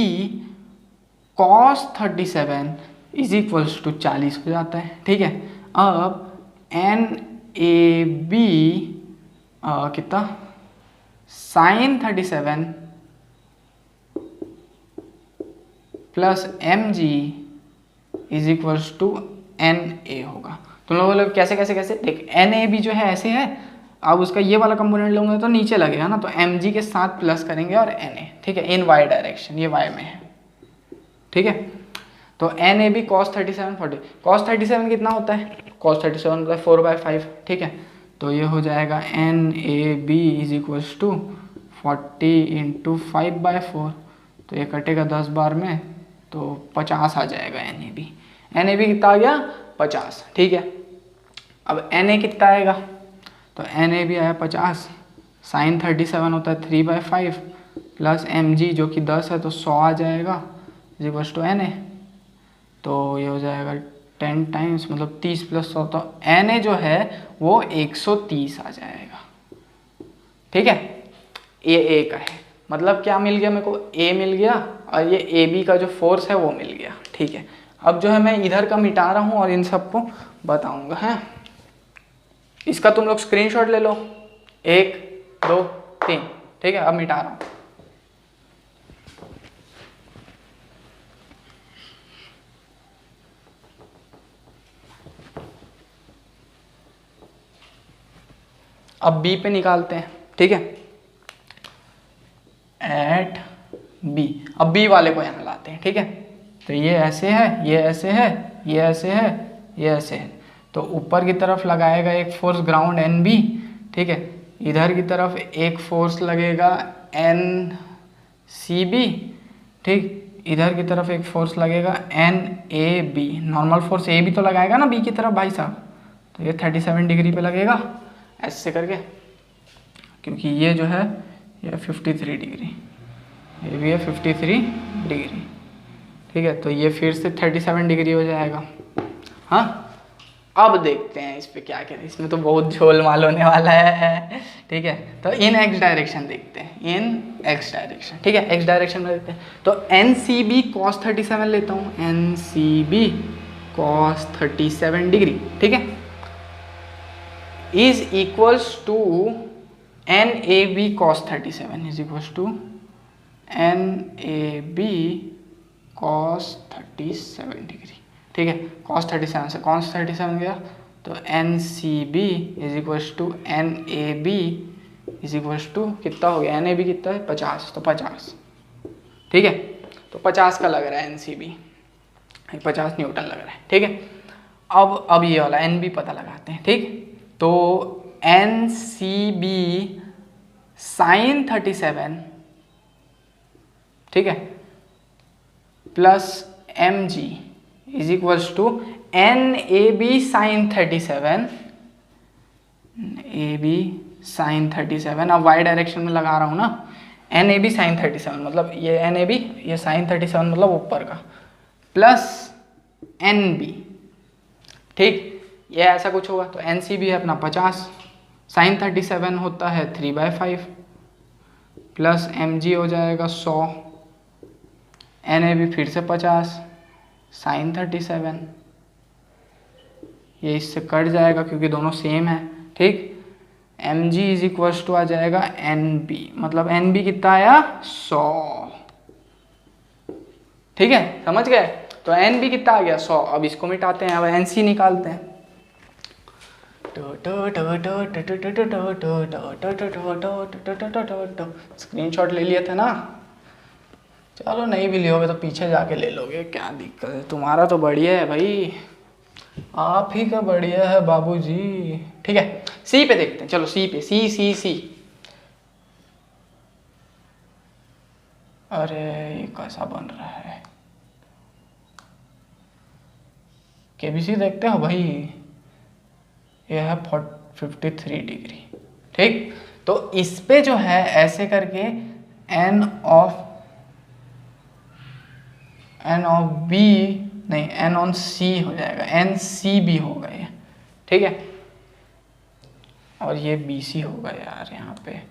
cos 37 is equals to 40 हो जाता है, ठीक है। अब NAB कितना sin 37 plus mg is equals to NA होगा। तुम लोग बोलोगे कैसे कैसे कैसे, देख NAB जो है ऐसे है, अब उसका ये वाला कंपोनेंट लूंगे तो नीचे लगेगा ना, तो mg के साथ प्लस करेंगे और NA, ठीक है, इन y डायरेक्शन, ये y में है, ठीक है। तो NAB cos 37 40, cos 37 कितना होता है, cos 37 होता है 4/5, ठीक है। तो ये हो जाएगा NAB is equals to 40 into 5/4, तो ये कटेगा 10 बार में, तो 50 आ जाएगा NAB कितना आ गया 50, ठीक है। अब NA कितना आएगा, तो NAB आया 50, साइन 37 होता है 3/5 प्लस mg जो कि 10 है, तो 100 आ जाएगा इज इक्वल्स टू NA, तो ये हो जाएगा 10 टाइम्स मतलब 30 प्लस 100, तो एन ए जो है वो 130 आ जाएगा। ठीक है, ये ए का है, मतलब क्या मिल गया मेरे को, ए मिल गया और ये ए बी का जो फोर्स है वो मिल गया। ठीक है, अब जो है मैं इधर का मिटा रहा हूँ और इन सबको बताऊंगा। है, इसका तुम लोग स्क्रीनशॉट ले लो, 1 2 3। ठीक है, अब मिटा रहा हूँ। अब बी पे निकालते हैं। ठीक है, एट बी, अब बी वाले को यहाँ लाते हैं। ठीक है, तो ये ऐसे है, ये ऐसे है, ये ऐसे है, ये ऐसे है, तो ऊपर की तरफ लगाएगा एक फोर्स ग्राउंड एन बी। ठीक है, इधर की तरफ एक फोर्स लगेगा एन सी बी। ठीक, इधर की तरफ एक फोर्स लगेगा N A B. Normal force A B तो लगाएगा ना बी की तरफ भाई साहब, तो ये 37 डिग्री पे लगेगा ऐसे करके, क्योंकि ये जो है ये 53 डिग्री, ये भी है 53 डिग्री। ठीक है, तो ये फिर से 37 डिग्री हो जाएगा। हाँ, अब देखते हैं इस पे क्या करें, इसमें तो बहुत झोल माल होने वाला है। ठीक है, तो इन एक्स डायरेक्शन देखते हैं, इन एक्स डायरेक्शन। ठीक है, एक्स डायरेक्शन में देखते हैं, तो एन सी बी कॉस 37 लेता हूँ, N C B cos 37 degree. ठीक है, is equals to N A B cos 37 is equals to N A B cos 37 degree. ठीक है, cos 37 से cos 37 गया, तो N C B is equals to N A B is equals to कितना हो गया, एन ए बी कितना है 50, तो 50। ठीक है, तो 50 का लग रहा है एन सी बी, 50 न्यूटन लग रहा है। ठीक है, अब ये वाला एन बी पता लगाते हैं। ठीक, तो एन सी बी साइन 37, ठीक है, plus M G is equals to N A B sine 37, A B sine 37। अब वाई डायरेक्शन में लगा रहा हूँ ना, एन ए बी साइन 37 मतलब ये एन ए बी, ये साइन 37 मतलब ऊपर का, प्लस एन बी। ठीक, ये ऐसा कुछ होगा, तो एन सी बी है अपना 50, साइन 37 होता है 3/5, प्लस एम जी हो जाएगा 100, एन ए बी फिर से 50, साइन 37, ये इससे कट जाएगा क्योंकि दोनों सेम है। ठीक, M G is equals to आ जाएगा एन बी, मतलब एन बी कितना आया 100। ठीक है, समझ गए, तो एन बी कितना आ गया 100। अब इसको मिटाते हैं, अब एन सी निकालते हैं। स्क्रीनशॉट ले लिया था ना, चलो नहीं भी लियोगे तो पीछे जाके ले लोगे, क्या दिक्कत है, तुम्हारा तो बढ़िया है भाई, आप ही का बढ़िया है बाबूजी। ठीक है, सी पे देखते हैं, चलो सी पे, सी सी सी। अरे ये कैसा बन रहा है, केबीसी देखते हो भाई, ये है 53 डिग्री। ठीक, तो इस पे जो है ऐसे करके एन ऑफ बी नहीं, एन ऑन सी हो जाएगा, एन सी बी होगा ये। ठीक है, और ये बी सी होगा यार, यहाँ पे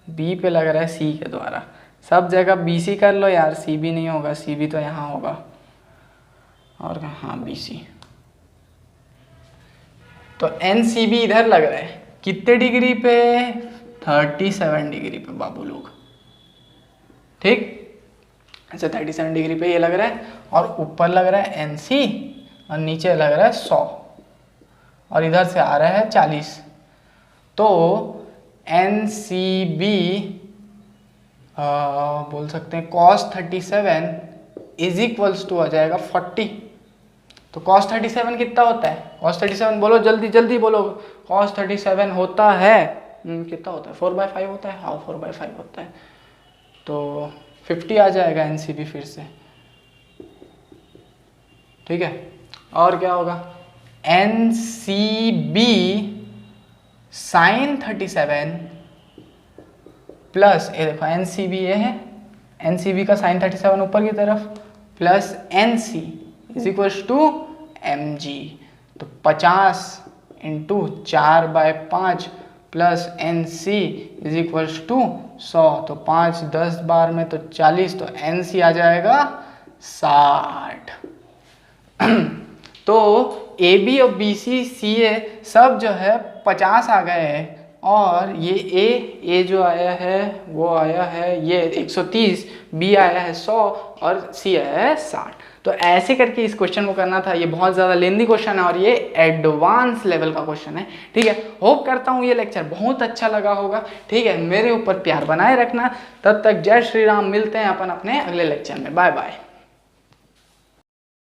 बी पे लग रहा है सी के द्वारा, सब जगह बी सी कर लो यार, सी बी नहीं होगा, सी बी तो यहाँ होगा, और हाँ बी सी। तो एन सी बी इधर लग रहा है कितने डिग्री पे, 37 डिग्री पे बाबू लोग। ठीक, ऐसे 37 डिग्री पे ये लग रहा है, और ऊपर लग रहा है एन सी, और नीचे लग रहा है 100, और इधर से आ रहा है 40। तो एन सी बी बोल सकते हैं cos 37 इज इक्वल्स टू आ जाएगा 40। तो cos 37 कितना होता है, cos 37 बोलो जल्दी जल्दी बोलो, cos 37 होता है कितना होता है, 4/5 होता है, हाँ 4/5 होता है, तो 50 आ जाएगा एन सी बी फिर से। ठीक है, और क्या होगा, N C B sine 37 plus, ये देखो एन सी बी ये है, एन सी बी का साइन 37 ऊपर की तरफ, plus N C is equals to mg। तो 50 into 4/5 plus NC is equals to 100। तो 5 10 बार में तो 40, तो NC आ जाएगा 60। तो AB और BC CA सब जो है 50 आ गए हैं, और ये A जो आया है वो आया है ये 130, B आया है 100 और C आया है 60। तो ऐसे करके इस क्वेश्चन को करना था। ये बहुत ज़्यादा लेंदी क्वेश्चन है और ये एडवांस लेवल का क्वेश्चन है, ठीक है। होप करता हूँ ये लेक्चर बहुत अच्छा लगा होगा, ठीक है। मेरे ऊपर प्यार बनाए रखना। तब तक जय श्री राम, मिलते हैं अपन अपने अगले लेक्चर में। Bye bye.